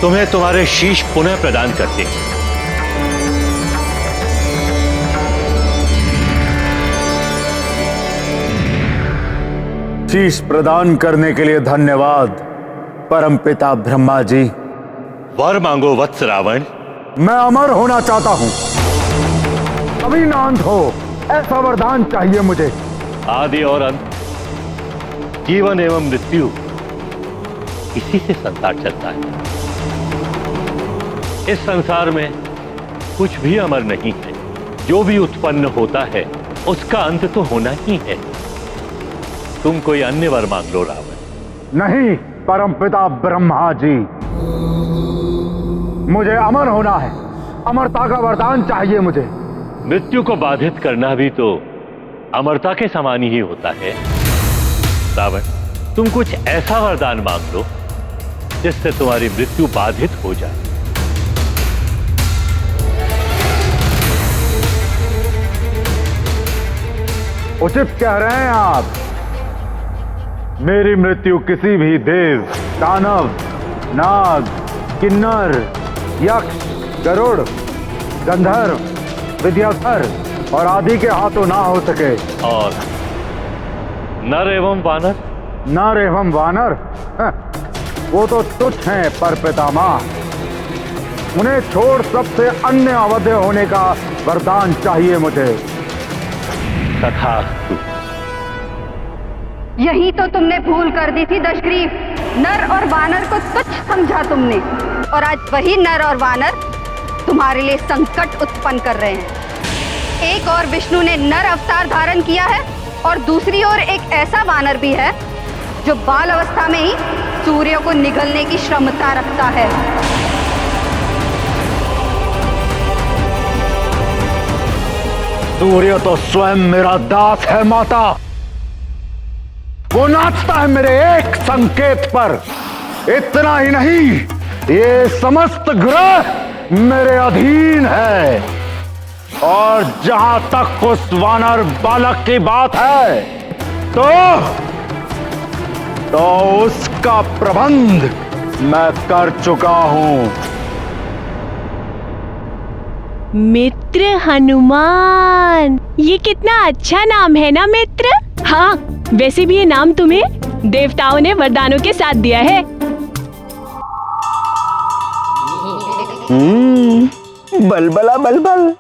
तुम्हें तुम्हारे शीश पुनः प्रदान करते हैं। शीश प्रदान करने के लिए धन्यवाद परमपिता ब्रह्मा जी। वर मांगो वत्स रावण। मैं अमर होना चाहता हूं, अभी ना अंत हो, ऐसा वरदान चाहिए मुझे। आदि और अंत, जीवन एवं मृत्यु, इसी से संसार चलता है। इस संसार में कुछ भी अमर नहीं है। जो भी उत्पन्न होता है उसका अंत तो होना ही है। तुम कोई अन्य वर मांग लो रावण। नहीं परमपिता ब्रह्मा जी, मुझे अमर होना है। अमरता का वरदान चाहिए मुझे। मृत्यु को बाधित करना भी तो अमरता के समान ही होता है। रावण, तुम कुछ ऐसा वरदान मांग लो जिससे तुम्हारी मृत्यु बाधित हो जाए। उचित कह रहे हैं आप। मेरी मृत्यु किसी भी देव, दानव, नाग, किन्नर, यक्ष, गरुड़, गंधर्व, विद्याधर और आदि के हाथों ना हो सके। और नर एवं वानर? नर एवं वानर वो तो तुच्छ हैं परपितामह। उन्हें छोड़ सबसे अन्य अवध्य होने का वरदान चाहिए मुझे। तथास्तु। यही तो तुमने भूल कर दी थी दशग्रीव। नर और वानर को तुच्छ समझा तुमने, और आज वही नर और वानर तुम्हारे लिए संकट उत्पन्न कर रहे हैं। एक और विष्णु ने नर अवतार धारण किया है और दूसरी ओर एक ऐसा वानर भी है जो बाल अवस्था में ही सूर्य को निगलने की क्षमता रखता है। सूर्य तो स्वयं मेरा दास है माता। वो नाचता है मेरे एक संकेत पर। इतना ही नहीं, ये समस्त ग्रह मेरे अधीन है। और जहां तक उस वानर बालक की बात है तो उसका प्रबंध मैं कर चुका हूं। मित्र हनुमान, ये कितना अच्छा नाम है ना मित्र। हाँ, वैसे भी ये नाम तुम्हें देवताओं ने वरदानों के साथ दिया है। बलबला बलबल,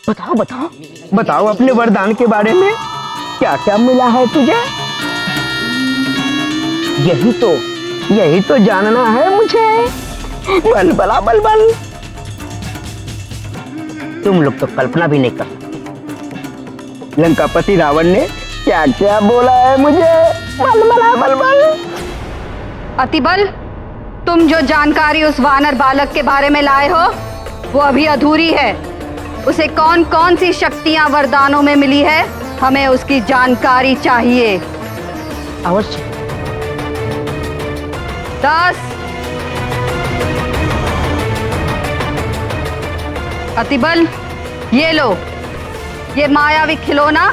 बताओ बताओ बताओ अपने वरदान के बारे में। क्या क्या मिला है तुझे? यही तो जानना है मुझे। बलबला बलबल, तुम लोग तो कल्पना भी नहीं कर सकते लंकापति रावण ने क्या क्या बोला है मुझे। बलबला बलबल। अतिबल, तुम जो जानकारी उस वानर बालक के बारे में लाए हो वो अभी अधूरी है। उसे कौन कौन सी शक्तियां वरदानों में मिली है, हमें उसकी जानकारी चाहिए। अवश्य। 10। अतिबल, ये लो, ये मायावी खिलौना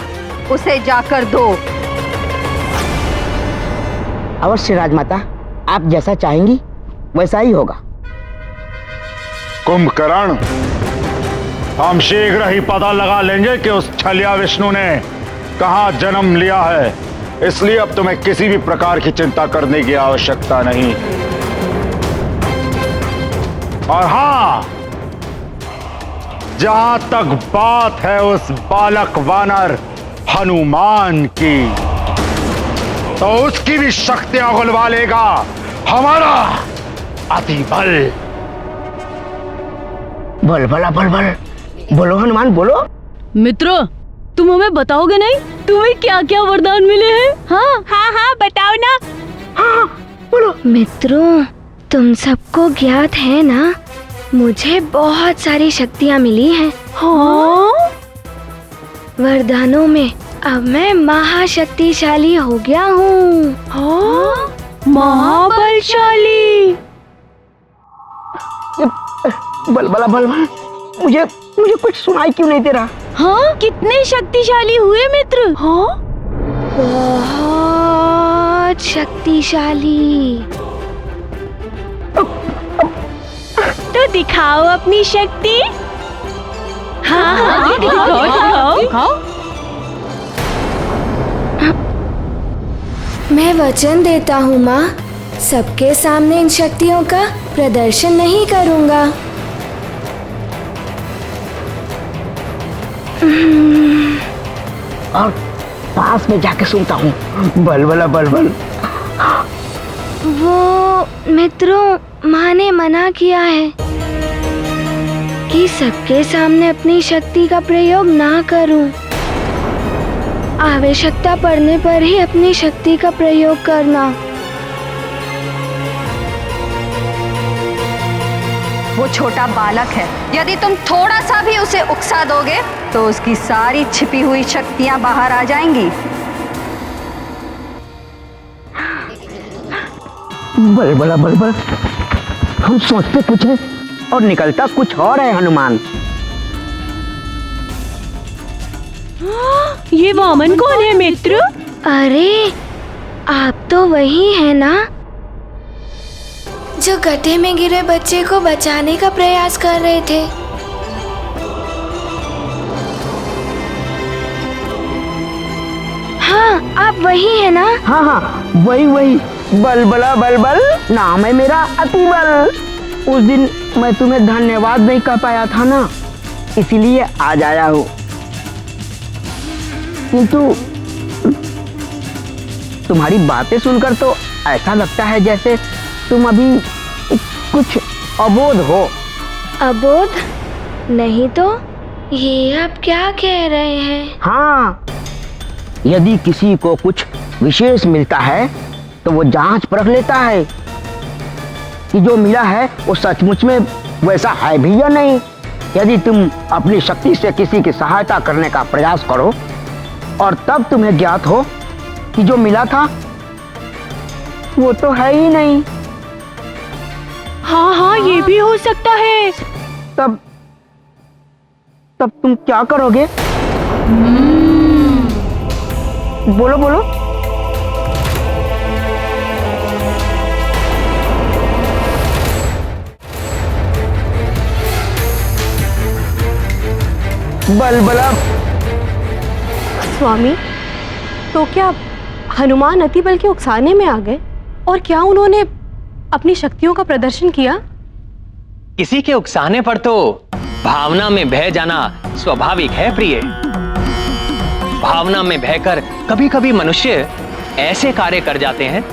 उसे जाकर दो। अवश्य राजमाता, आप जैसा चाहेंगी वैसा ही होगा। कुंभकर्ण, हम शीघ्र ही पता लगा लेंगे कि उस छलिया विष्णु ने कहां जन्म लिया है। इसलिए अब तुम्हें किसी भी प्रकार की चिंता करने की आवश्यकता नहीं। और हां, जहां तक बात है उस बालक वानर हनुमान की, तो उसकी भी शक्तियां गुलवा लेगा हमारा अतिबल। बलबला बलबल, बोलो हनुमान बोलो। मित्रों, तुम हमें बताओगे नहीं तुम्हें क्या क्या वरदान मिले हैं? हाँ हाँ हाँ बताओ ना। हाँ बोलो। मित्रों, तुम सबको ज्ञात है ना, मुझे बहुत सारी शक्तियाँ मिली हैं। हाँ? वरदानों में अब मैं महाशक्तिशाली हो गया हूँ। हाँ? महाबलशाली। बलबला बलबल, मुझे कुछ सुनाई क्यों नहीं दे रहा? हाँ, कितने शक्तिशाली हुए मित्र? हाँ? बहुत शक्तिशाली। तो दिखाओ अपनी शक्ति। हाँ हाँ, दिखाओ। मैं वचन देता हूँ माँ, सबके सामने इन शक्तियों का प्रदर्शन नहीं करूँगा। और पास में जाके सुनता हूँ। बलबला बलबल। वो मित्रों, माँ ने मना किया है। कि सबके सामने अपनी शक्ति का प्रयोग ना करूं। आवश्यकता पड़ने पर ही अपनी शक्ति का प्रयोग करना। वो छोटा बालक है, यदि तुम थोड़ा सा भी उसे उकसा दोगे तो उसकी सारी छिपी हुई शक्तियां बाहर आ जाएंगी। बलबला बलबल, हम सोचते कुछ है और निकलता कुछ और है हनुमान। ये वामन कौन है मित्र? अरे आप तो वही है ना जो गड्ढे में गिरे बच्चे को बचाने का प्रयास कर रहे थे। हाँ आप वही है ना? हाँ हाँ वही बलबला बलबल नाम है मेरा अतिबल। उस दिन मैं तुम्हें धन्यवाद नहीं कह पाया था ना, इसीलिए आज आया हूँ। किंतु तुम्हारी बातें सुनकर तो ऐसा लगता है जैसे तुम अभी कुछ अबोध हो। अबोध? नहीं तो, ये आप क्या कह रहे हैं? हाँ, यदि किसी को कुछ विशेष मिलता है तो वो जांच परख लेता है कि जो मिला है वो सचमुच में वैसा है भी या नहीं। यदि तुम अपनी शक्ति से किसी की सहायता करने का प्रयास करो और तब तुम्हें ज्ञात हो कि जो मिला था वो तो है ही नहीं। हाँ ये भी हो सकता है। तब तुम क्या करोगे? बोलो बोलो। बलबला। स्वामी, तो क्या हनुमान अतिबल के उकसाने में आ गए और क्या उन्होंने अपनी शक्तियों का प्रदर्शन किया? किसी के उकसाने पर तो भावना में बह जाना स्वाभाविक है प्रिय। भावना में बहकर कभी कभी मनुष्य ऐसे कार्य कर जाते हैं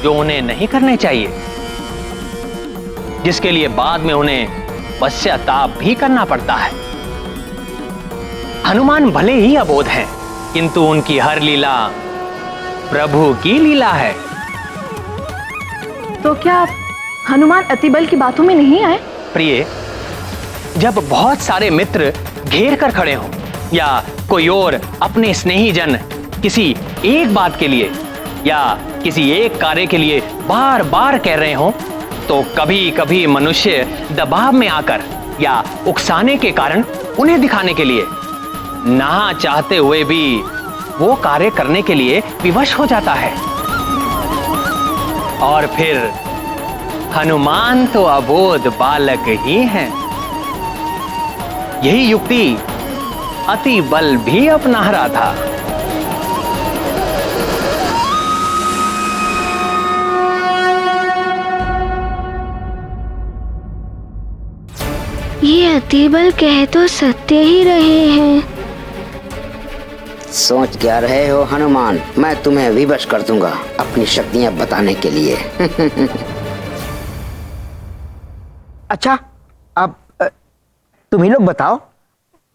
जो उन्हें नहीं करने चाहिए, जिसके लिए बाद में उन्हें पश्चाताप भी करना पड़ता है। हनुमान भले ही अबोध हैं, किंतु उनकी हर लीला प्रभु की लीला है। तो क्या हनुमान अतिबल की बातों में नहीं आए? प्रिय, जब बहुत सारे मित्र घेर कर खड़े हों या कोई और अपने स्नेही जन किसी एक बात के लिए या किसी एक कार्य के लिए बार बार कह रहे हों, तो कभी कभी मनुष्य दबाव में आकर या उकसाने के कारण उन्हें दिखाने के लिए ना चाहते हुए भी वो कार्य करने के लिए विवश हो जाता है। और फिर हनुमान तो अबोध बालक ही हैं। यही युक्ति अतिबल भी अपना रहा था। ये अतिबल कह तो सत्य ही रहे हैं। सोच क्या रहे हो हनुमान? मैं तुम्हें विवश कर दूंगा अपनी शक्तियां बताने के लिए। अच्छा, अब तुम ही लोग बताओ,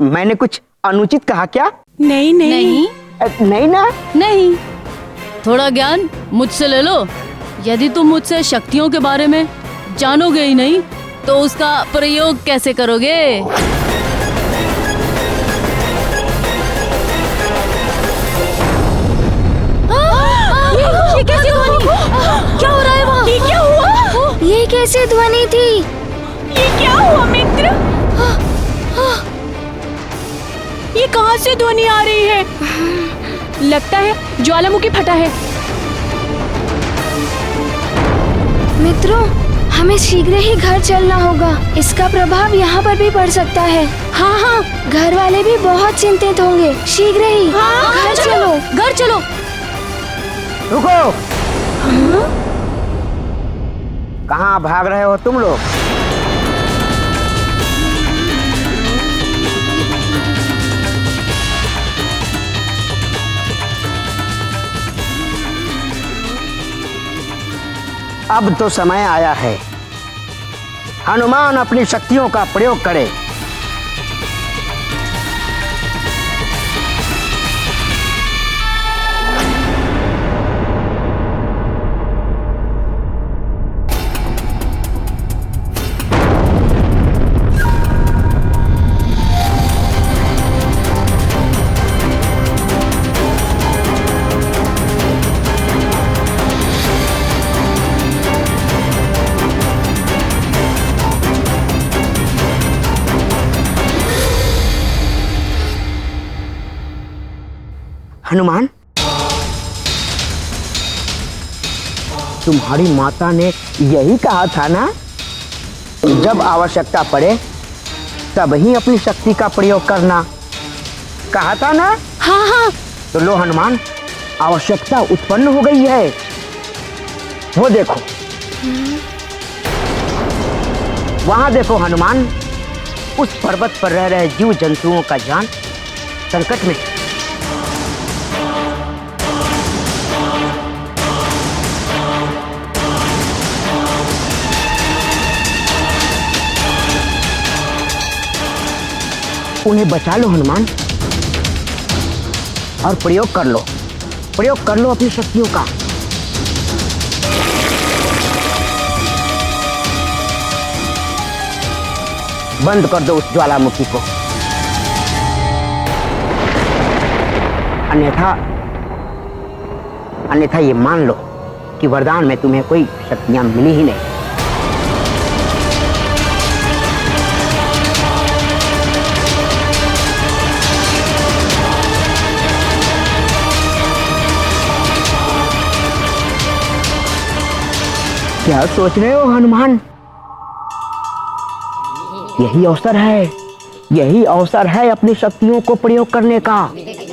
मैंने कुछ अनुचित कहा क्या? नहीं नहीं ना? नहीं। थोड़ा ज्ञान मुझसे ले लो। यदि तुम मुझसे शक्तियों के बारे में जानोगे ही नहीं तो उसका प्रयोग कैसे करोगे? ये कैसी ध्वनि? क्या हो रहा है वहाँ? ये क्या हुआ? ये कैसी ध्वनि थी? ये क्या हुआ मित्र? ये कहाँ से ध्वनि आ रही है? लगता है ज्वालामुखी फटा है। मित्रों, हमें शीघ्र ही घर चलना होगा। इसका प्रभाव यहाँ पर भी पड़ सकता है। हाँ, घर वाले भी बहुत चिंतित होंगे। शीघ्र ही घर चलो, घर चलो। रुको। कहाँ भाग रहे हो तुम लोग? अब तो समय आया है हनुमान अपनी शक्तियों का प्रयोग करे हनुमान, तुम्हारी माता ने यही कहा था ना, जब आवश्यकता पड़े तब ही अपनी शक्ति का प्रयोग करना, कहा था ना? हाँ हाँ। तो लो हनुमान, आवश्यकता उत्पन्न हो गई है। वो देखो, वहां देखो हनुमान, उस पर्वत पर रह रहे जीव जंतुओं का जान संकट में। उन्हें बचा लो हनुमान, और प्रयोग कर लो अपनी शक्तियों का। बंद कर दो उस ज्वालामुखी को, अन्यथा ये मान लो कि वरदान में तुम्हें कोई शक्तियां मिली ही नहीं। क्या सोच रहे हो हनुमान? यही अवसर है अपनी शक्तियों को प्रयोग करने का।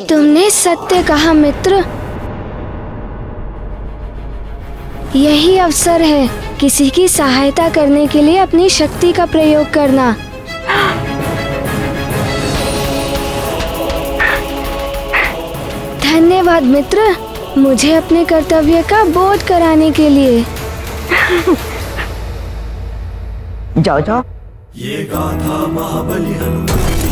तुमने सत्य कहा मित्र, यही अवसर है किसी की सहायता करने के लिए अपनी शक्ति का प्रयोग करना। धन्यवाद मित्र, मुझे अपने कर्तव्य का बोध कराने के लिए। जाओ। ये गाथा महाबली हनुमान की,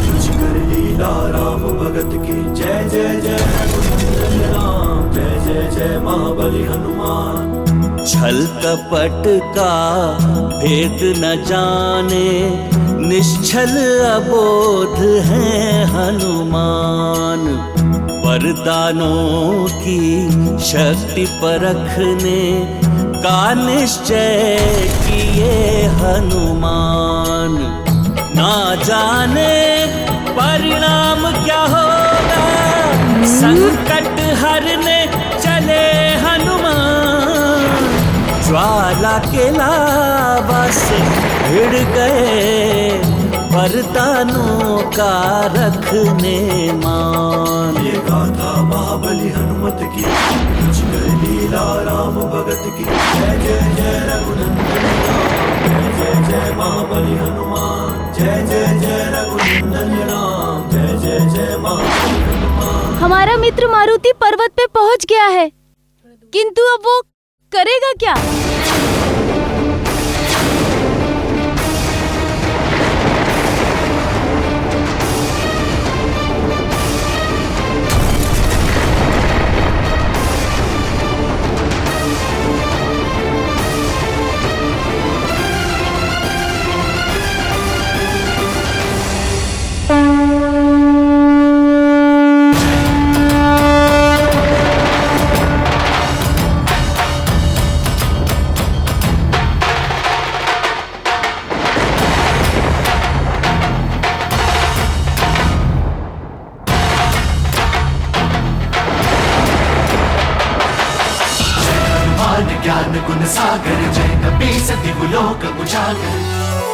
कुछ कर लीला राम भगत की। जय जय जय हनुमान राम, जय जय जय महाबली हनुमान। छल कपट का भेद न जाने, निश्छल अबोध है हनुमान। वरदानों की शक्ति परखने का निश्चय किए हनुमान। ना जाने परिणाम क्या होगा, संकट हरने चले हनुमान। ज्वाला के लावा से भिड़ गए, वरदानों का रखने मान। ये गाथा महाबली हनुमत की, कुछ कर लीला राम भगत की। जय जय जय रघुनंदन राम, जय जय जय महाबली हनुमान। जय जय जय रघुनंदन राम, जय जय जय महाबली हनुमान। हमारा मित्र मारुति पर्वत पे पहुंच गया है, किंतु अब वो करेगा क्या?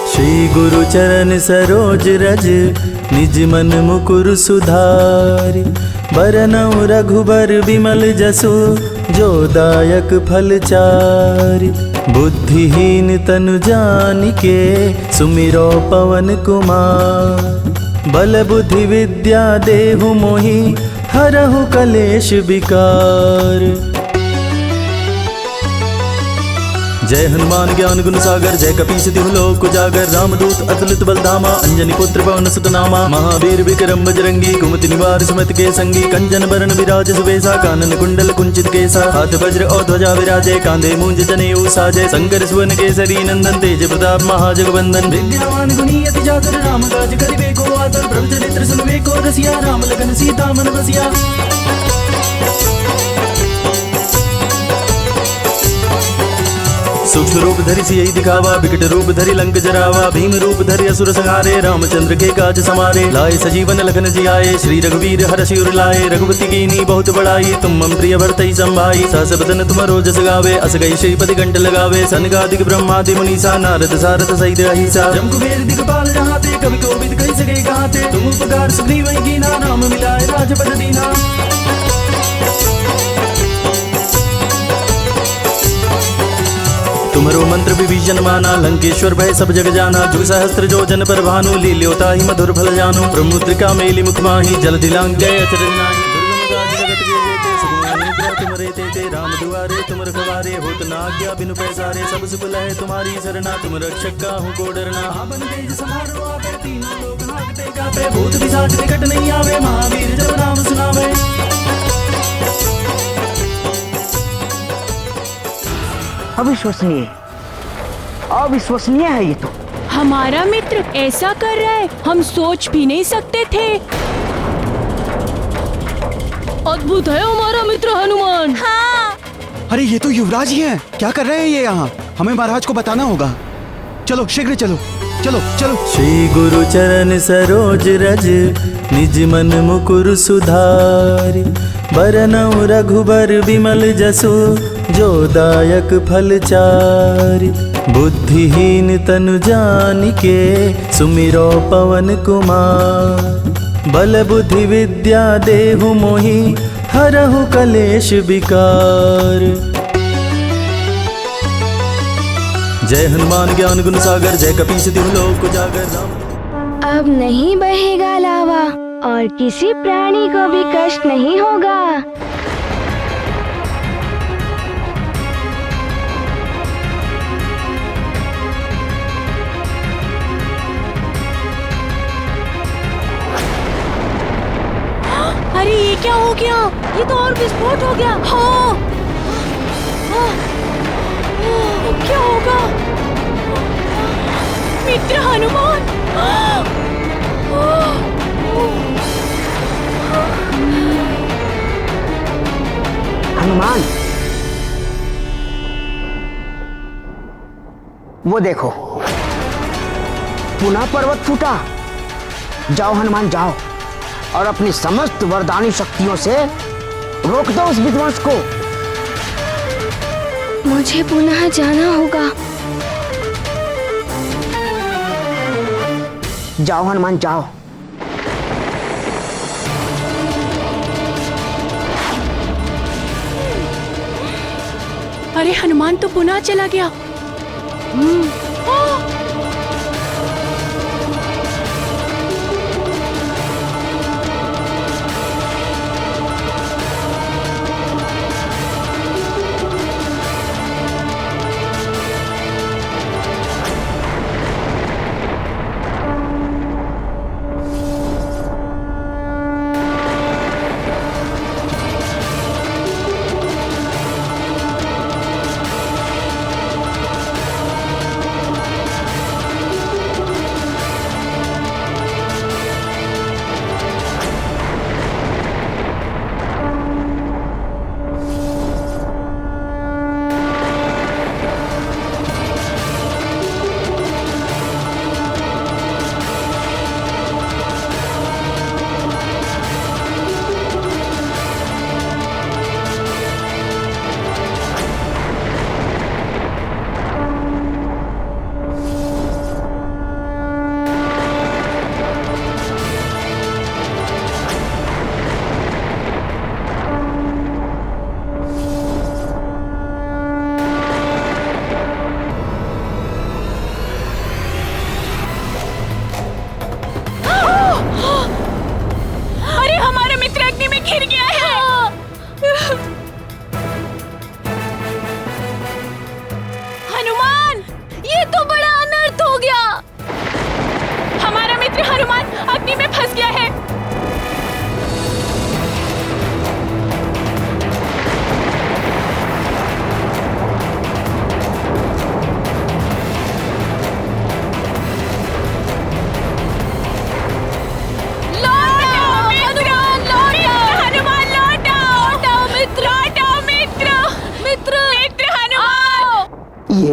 श्री गुरु चरण सरोज रज, निज मन मुकुर सुधारि। बरनउँ रघुबर विमल जसु, जो दायक फल चारि। बुद्धिहीन तनु जानिके, सुमिरो पवन कुमार। बल बुद्धि विद्या देहु मोहि, हरहु कलेश विकार। जय हनुमान ज्ञान गुण सागर, जय कपीस तिहु लोक उजागर। रामदूत अतुलित बल धामा, अंजनी पुत्र पवन सुत नामा। महावीर विक्रम बजरंगी, कुमति निवार सुमत के संगी। कंचन बरन विराज सुबेसा, कानन कुंडल कुंचित केसा। हाथ वज्र और ध्वजा विराजे, कांधे मूंज जनेऊ साजे। शंकर सुवन केसरी नंदन, तेज प्रताप महाजगवंदन। विद्यावान गुणी अति जागर, राम काज करिबे को आतर। प्रभु चरित्र सुनबे को रसिया, राम लखन सीता मन बसिया। सूक्ष्म रूप धरि सियहि दिखावा, विकट रूप धरि लंक जरावा, भीम रूप धरि असुर संहारे, रामचंद्र के काज समारे, लाए सजीवन लखन जियाए, श्री रघुवीर हरषि उर लाए, रघुपति कीनी बहुत बड़ाई, तुम मम प्रिय भरतहि संभाई, सहस बदन तुमरो जस गावे, अस गई श्रीपति कंठ लगावे, सनकादिक ब्रह्मादि मुनीसा, नारद सारद सहित अहिसा, जम कुबेर दिगपाल जहाते, कवि कोविद कहि सके गाते, तुम उपकार सुग्रीव कीना, नाम मिलाए राजपद दीना। तुमरो मंत्र विभीषण माना, लंकेश्वर भय सब जग जाना, जुग सहस्त्र जो जन पर भानु, लील्योता ही मधुर फल जानु, प्रमुद्रिका मेली मुख माही, जल दिलांग गए अचरज नाहि, दुर्गम काज जगत के जेते, सुगम अनुग्रह तुमरे तेते, राम दुआरे तुम रखवारे, होत न आज्ञा बिनु पैसारे, सब सुख लहे तुम्हारी सरना, तुम रक्षक काहू को डरना, आपन तेज समारो आपे, तीनों लोक हांकते कापे, भूत पिशाच निकट नहीं आवे, महावीर जब नाम सुनावे। अविश्वसनीय, अविश्वसनीय है ये तो। हमारा मित्र ऐसा कर रहा है, हम सोच भी नहीं सकते थे। अद्भुत है हमारा मित्र हनुमान। हाँ। अरे ये तो युवराज ही हैं। क्या कर रहे हैं ये यहाँ? हमें महाराज को बताना होगा। चलो शीघ्र चलो चलो चलो। श्री गुरु चरण सरोज रज, निज मन मुकुर सुधारि, बरनउँ रघुबर विमल जसु, जो दायक फल चारि, बुद्धिहीन तनु जानिके, सुमिरो पवन कुमार, बल बुद्धि विद्या देहु मोहि, हरहु कलेश विकार। जय हनुमान ज्ञान गुण सागर, जय कपीस तिहु लोक उजागर। अब नहीं बहेगा लावा और किसी प्राणी को भी कष्ट नहीं होगा। अरे ये क्या हो गया? ये तो और विस्फोट हो गया। हाँ। क्या होगा? मित्र हनुमान। हनुमान, वो देखो पुनः पर्वत फूटा। जाओ हनुमान जाओ, और अपनी समस्त वरदानी शक्तियों से रोक दो उस विध्वंस को। मुझे पुनः जाना होगा। जाओ हनुमान जाओ। अरे हनुमान तो पुनः चला गया।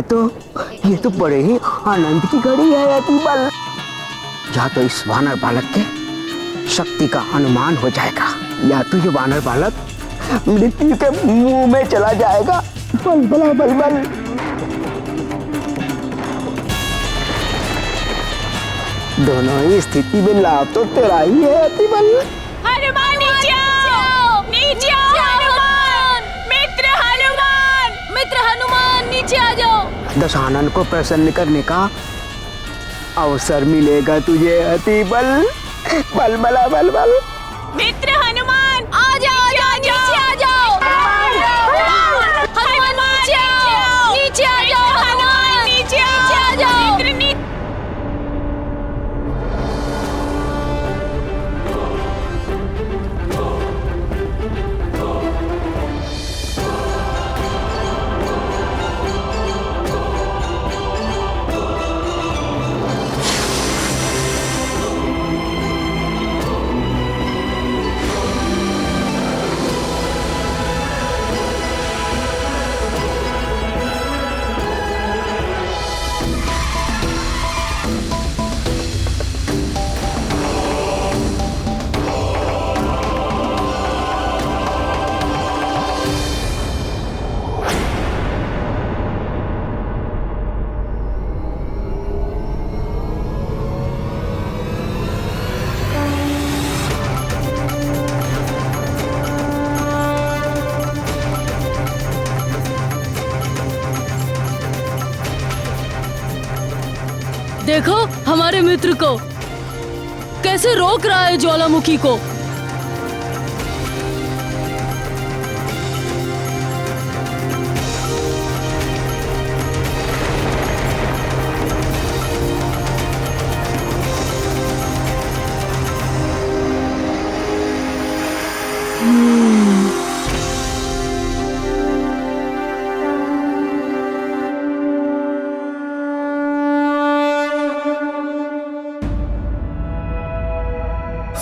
ये तो बड़े ही आनंद की घड़ी है अतिबल। या तो इस वानर बालक के शक्ति का अनुमान हो जाएगा, या तो ये वानर बालक मृत्यु के मुंह में चला जाएगा। बल बला बल बल। दोनों ही स्थिति में लाभ तो तेरा ही है अतिबल। हनुमान नीचे आओ, नीचे आओ हनुमान, मित्र हनुमान नीचे आ जाओ। दशानन को प्रसन्न करने का अवसर मिलेगा तुझे अतिबल। बल बला बल बल। मित्र हनुमान आ जाओ, नीचे आ जाओ। हनुमान नीचे आओ, नीचे आ जाओ। हनुमान नीचे आ जाओ। देखो हमारे मित्र को कैसे रोक रहा है ज्वालामुखी को।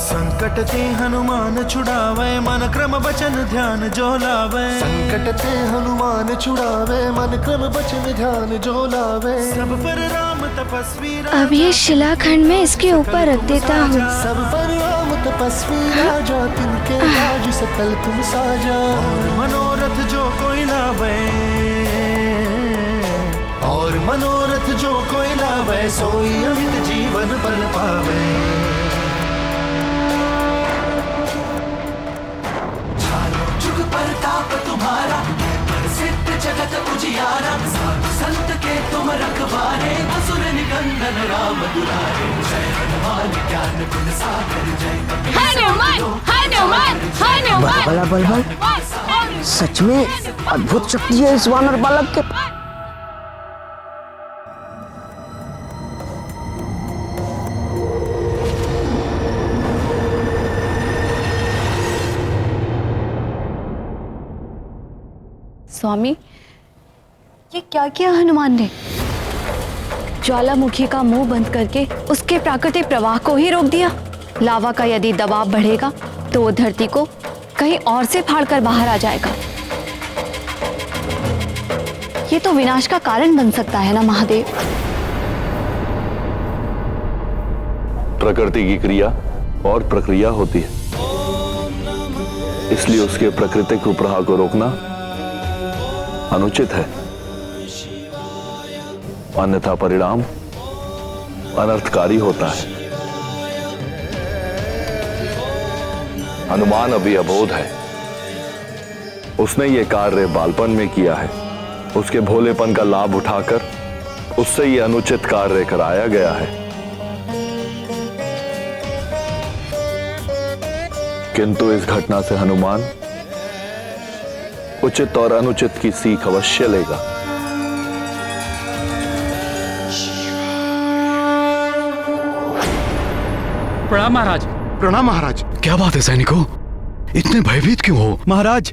संकट ते हनुमान छुड़ावे, मन क्रम वचन ध्यान जो लावे। संकट ते हनुमान छुड़ावे, मन क्रम वचन ध्यान जो लावे। सब पर राम तपस्वी अब ये शिलाखंड में इसके ऊपर रख देता हूँ। सब पर राम तपस्वी राजा, तिनके राज सकल तुम साजा। और मनोरथ जो कोई लावे, और मनोरथ जो कोई लावे, सोई अमित जीवन बल पावे। प्रताप तुम्हारा प्रसिद्ध जगत उजियारा। साधु संत के तुम रखवारे, असुर निकंदन राम दुलारे। जय हनुमान ज्ञान गुण सागर, जय हनुमान हनुमान हनुमान। बल बल बल। सच में अद्भुत शक्ति है इस वानर बालक के। स्वामी, ये क्या किया हनुमान ने? ज्वालामुखी का मुंह बंद करके उसके प्राकृतिक प्रवाह को ही रोक दिया। लावा का यदि दबाव बढ़ेगा तो वो धरती को कहीं और से फाड़कर बाहर आ जाएगा। ये तो विनाश का कारण बन सकता है ना महादेव? प्रकृति की क्रिया और प्रक्रिया होती है, इसलिए उसके प्राकृतिक प्रवाह को रोकना अनुचित है, अन्यथा परिणाम अनर्थकारी होता है। हनुमान अभी अबोध है, उसने ये कार्य बालपन में किया है। उसके भोलेपन का लाभ उठाकर उससे ये अनुचित कार्य कराया गया है। किंतु इस घटना से हनुमान उचित और अनुचित की सीख अवश्य लेगा। प्रणाम महाराज। प्रणाम महाराज। क्या बात है सैनिकों, इतने भयभीत क्यों हो? महाराज,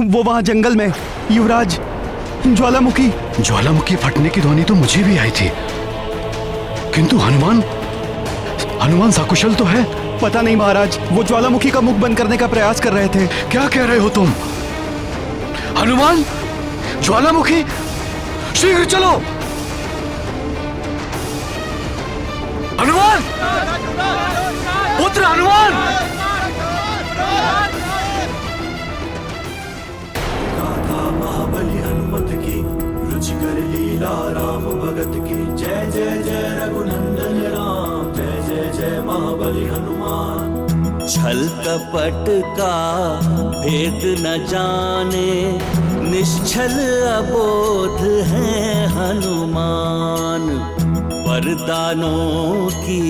वो वहां जंगल में युवराज ज्वालामुखी फटने की ध्वनि तो मुझे भी आई थी, किंतु हनुमान सकुशल तो है? पता नहीं महाराज, वो ज्वालामुखी का मुख बंद करने का प्रयास कर रहे थे। क्या कह रहे हो तुम? हनुमान ज्वालामुखी शीघ्र चलो। हनुमान, पुत्र हनुमान। महाबली हनुमत की रुचिकर लीला राम भगत की जय जय जय रघुनंदन राम जय जय जय महाबली हनुमान। छल कपट का भेद न जाने निश्चल अबोध है हनुमान। वरदानों की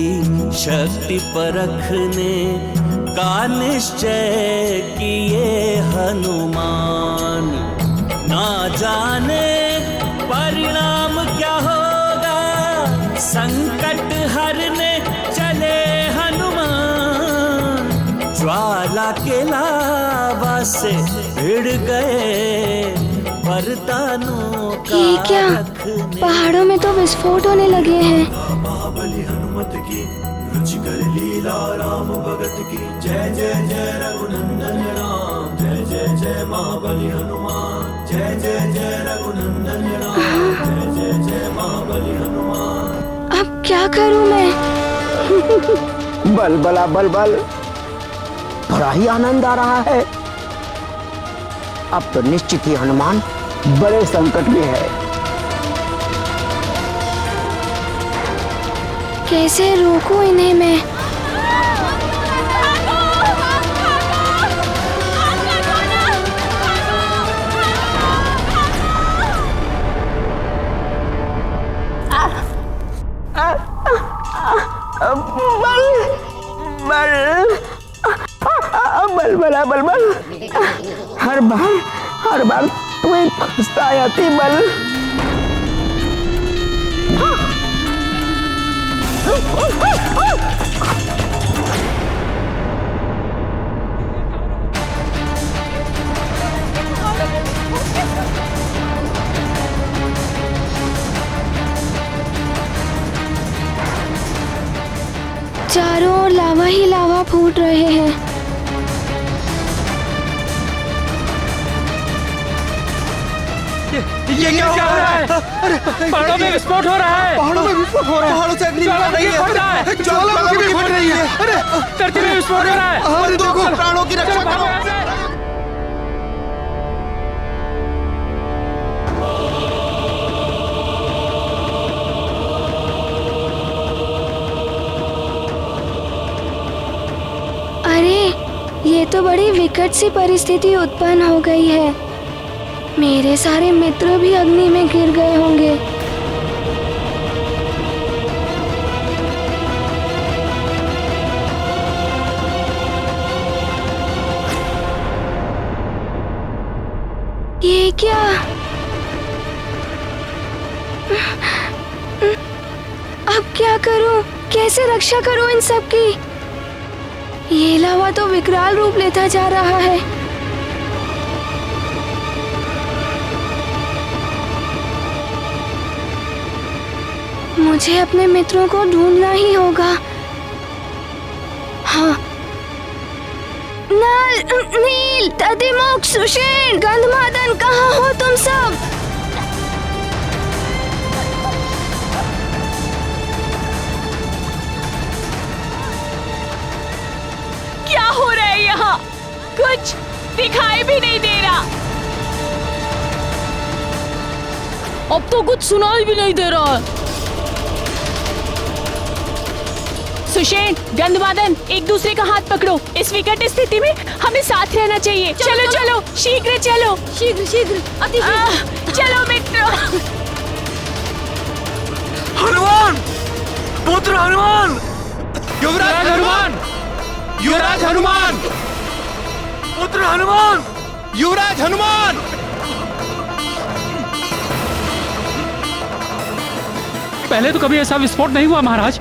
शक्ति परखने का निश्चय किए हनुमान। ना जाने परिणाम क्या होगा संकट हरने चले हनुमान। ज्वाला के लावा से भिड़ गए वरदानों का। ये क्या? पहाड़ों में तो विस्फोट होने लगे हैं। महाबली हनुमत की रुचिकर लीला राम भगत की जय जय जय रघुनंदन राम जय जय जय महाबली हनुमान। जय जय जय रघुनंदन राम जय जय जय महाबली हनुमान। अब क्या करूं मैं? बल बला बल बल, बड़ा ही आनंद आ रहा है। अब तो निश्चित ही हनुमान बड़े संकट में है। कैसे रोकूं इन्हें मैं? बल बला बल बल, हर बार तुम्हें फंसता आती बल। चारों ओर लावा ही लावा फूट रहे हैं। ये क्या हो रहा है? पहाड़ों में विस्फोट हो रहा है। पहाड़ों में विस्फोट हो रहा है। पहाड़ों से अग्नि निकल रही है। ज्वालामुखी फट रही है। अरे धरती में विस्फोट हो रहा है। अरे देखो, प्राणों की रक्षा करो। अरे ये तो बड़ी विकट सी परिस्थिति उत्पन्न हो गई है। मेरे सारे मित्र भी अग्नि में गिर गए होंगे। ये क्या? अब क्या करूं? कैसे रक्षा करूं इन सब की? ये लावा तो विकराल रूप लेता जा रहा है। मुझे अपने मित्रों को ढूंढना ही होगा। हाँ, नल, नील, दधिमुख, सुषेण, गंधमादन, कहाँ हो तुम सब? क्या हो रहा है यहाँ? कुछ दिखाई भी नहीं दे रहा। अब तो कुछ सुनाई भी नहीं दे रहा है। सुषेण, गंधमादन, एक दूसरे का हाथ पकड़ो। इस विकट स्थिति में हमें साथ रहना चाहिए। चलो चलो, शीघ्र चलो। शीघ्र शीघ्र, अति शीघ्र। चलो मित्रों। हनुमान, पुत्र हनुमान, युवराज हनुमान, युवराज हनुमान, पुत्र हनुमान, युवराज हनुमान। पहले तो कभी ऐसा विस्फोट नहीं हुआ महाराज।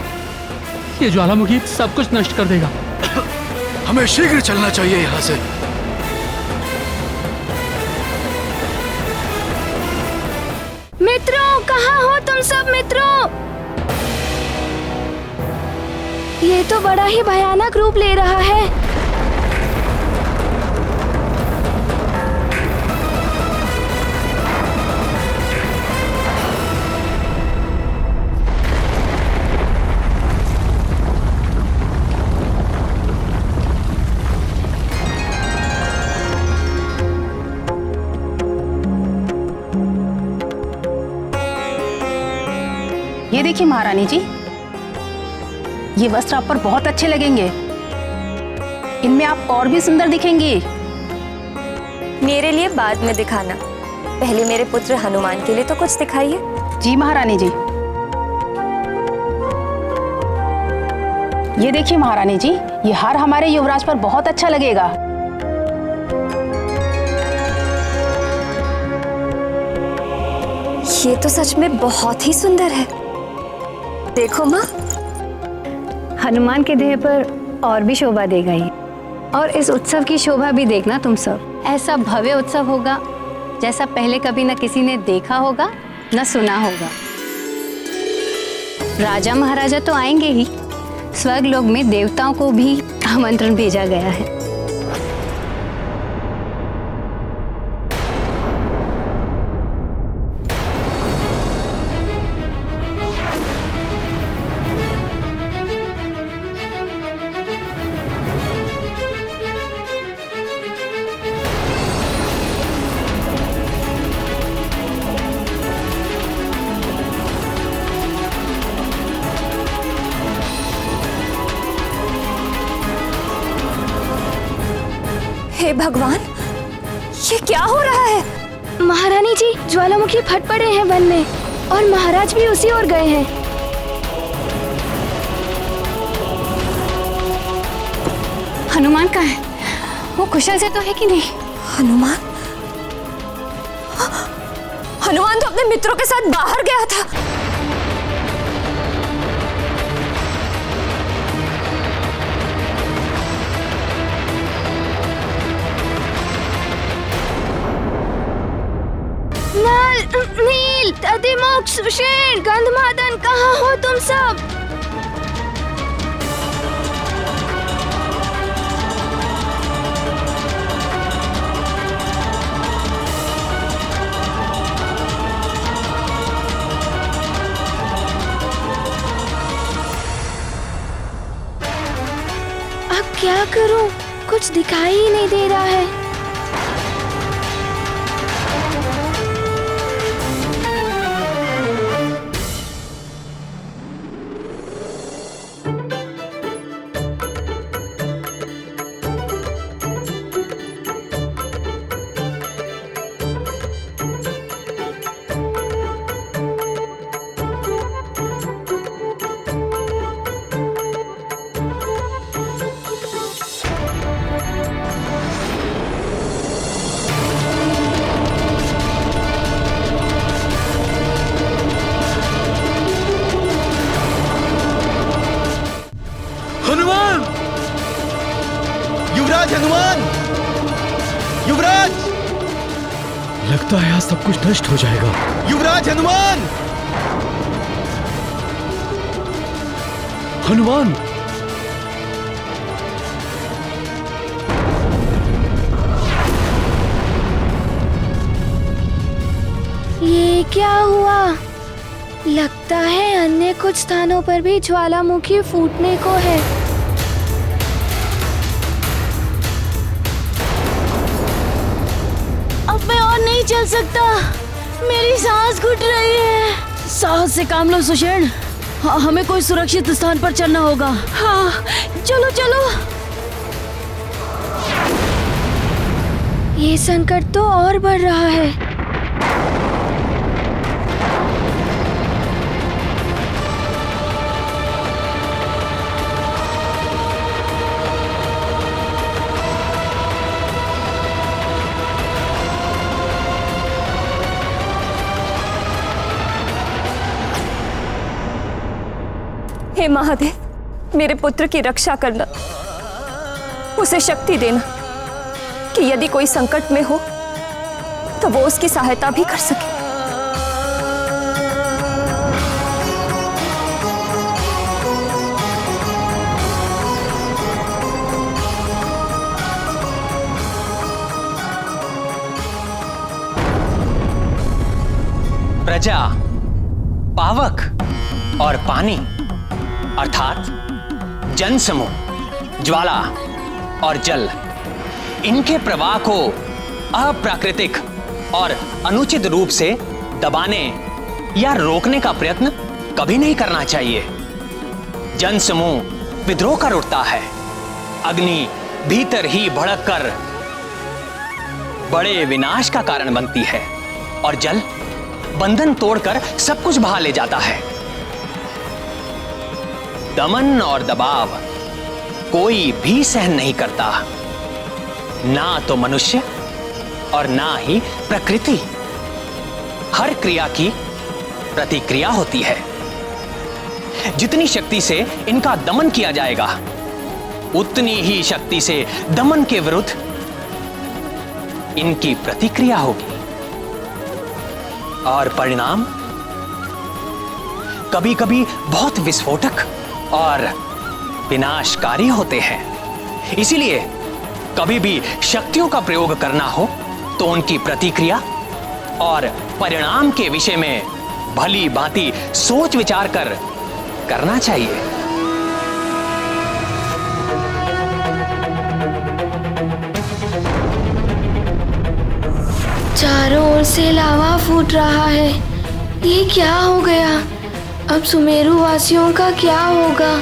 ये ज्वालामुखी सब कुछ नष्ट कर देगा। हमें शीघ्र चलना चाहिए यहाँ से। मित्रों, कहाँ हो तुम सब मित्रों? ये तो बड़ा ही भयानक रूप ले रहा है। ये देखिए महारानी जी, ये वस्त्र आप पर बहुत अच्छे लगेंगे। इनमें आप और भी सुंदर दिखेंगी। मेरे लिए बाद में दिखाना, पहले मेरे पुत्र हनुमान के लिए तो कुछ दिखाइए। जी महारानी जी। ये देखिए महारानी जी, ये हार हमारे युवराज पर बहुत अच्छा लगेगा। ये तो सच में बहुत ही सुंदर है। देखो माँ, हनुमान के देह पर और भी शोभा देगा ये। और इस उत्सव की शोभा भी देखना तुम सब। ऐसा भव्य उत्सव होगा जैसा पहले कभी न किसी ने देखा होगा न सुना होगा। राजा महाराजा तो आएंगे ही, स्वर्गलोक में देवताओं को भी आमंत्रण भेजा गया है। हे भगवान, ये क्या हो रहा है? महारानी जी, ज्वालामुखी फट पड़े हैं वन में और महाराज भी उसी ओर गए हैं। हनुमान कहाँ है? वो कुशल से तो है कि नहीं? हनुमान? हनुमान तो अपने मित्रों के साथ बाहर गया था। नल, नील, अतिमुख, सुषेण, गंधमादन, कहाँ हो तुम सब? अब क्या करूं? कुछ दिखाई ही नहीं दे रहा है। युवराज हनुमान! युवराज! लगता है आज सब कुछ नष्ट हो जाएगा। युवराज हनुमान! हनुमान! ये क्या हुआ? लगता है अन्य कुछ स्थानों पर भी ज्वालामुखी फूटने को है। अब मैं और नहीं चल सकता, मेरी सांस घुट रही है। साहस से काम लो सुषेण, हमें कोई सुरक्षित स्थान पर चलना होगा। हाँ, चलो चलो। ये संकट तो और बढ़ रहा है। हे महादेव, मेरे पुत्र की रक्षा करना, उसे शक्ति देना कि यदि कोई संकट में हो तो वो उसकी सहायता भी कर सके। प्रजा, पावक और पानी अर्थात जन समूह, ज्वाला और जल, इनके प्रवाह को अप्राकृतिक और अनुचित रूप से दबाने या रोकने का प्रयत्न कभी नहीं करना चाहिए। जन समूह विद्रोह कर उठता है, अग्नि भीतर ही भड़क कर बड़े विनाश का कारण बनती है, और जल बंधन तोड़कर सब कुछ बहा ले जाता है। दमन और दबाव कोई भी सहन नहीं करता, ना तो मनुष्य और ना ही प्रकृति। हर क्रिया की प्रतिक्रिया होती है। जितनी शक्ति से इनका दमन किया जाएगा, उतनी ही शक्ति से दमन के विरुद्ध इनकी प्रतिक्रिया होगी, और परिणाम कभी कभी बहुत विस्फोटक और विनाशकारी होते हैं। इसीलिए कभी भी शक्तियों का प्रयोग करना हो तो उनकी प्रतिक्रिया और परिणाम के विषय में भली भांति सोच विचार कर करना चाहिए। चारों ओर से लावा फूट रहा है। ये क्या हो गया? अब सुमेरु वासियों का क्या होगा?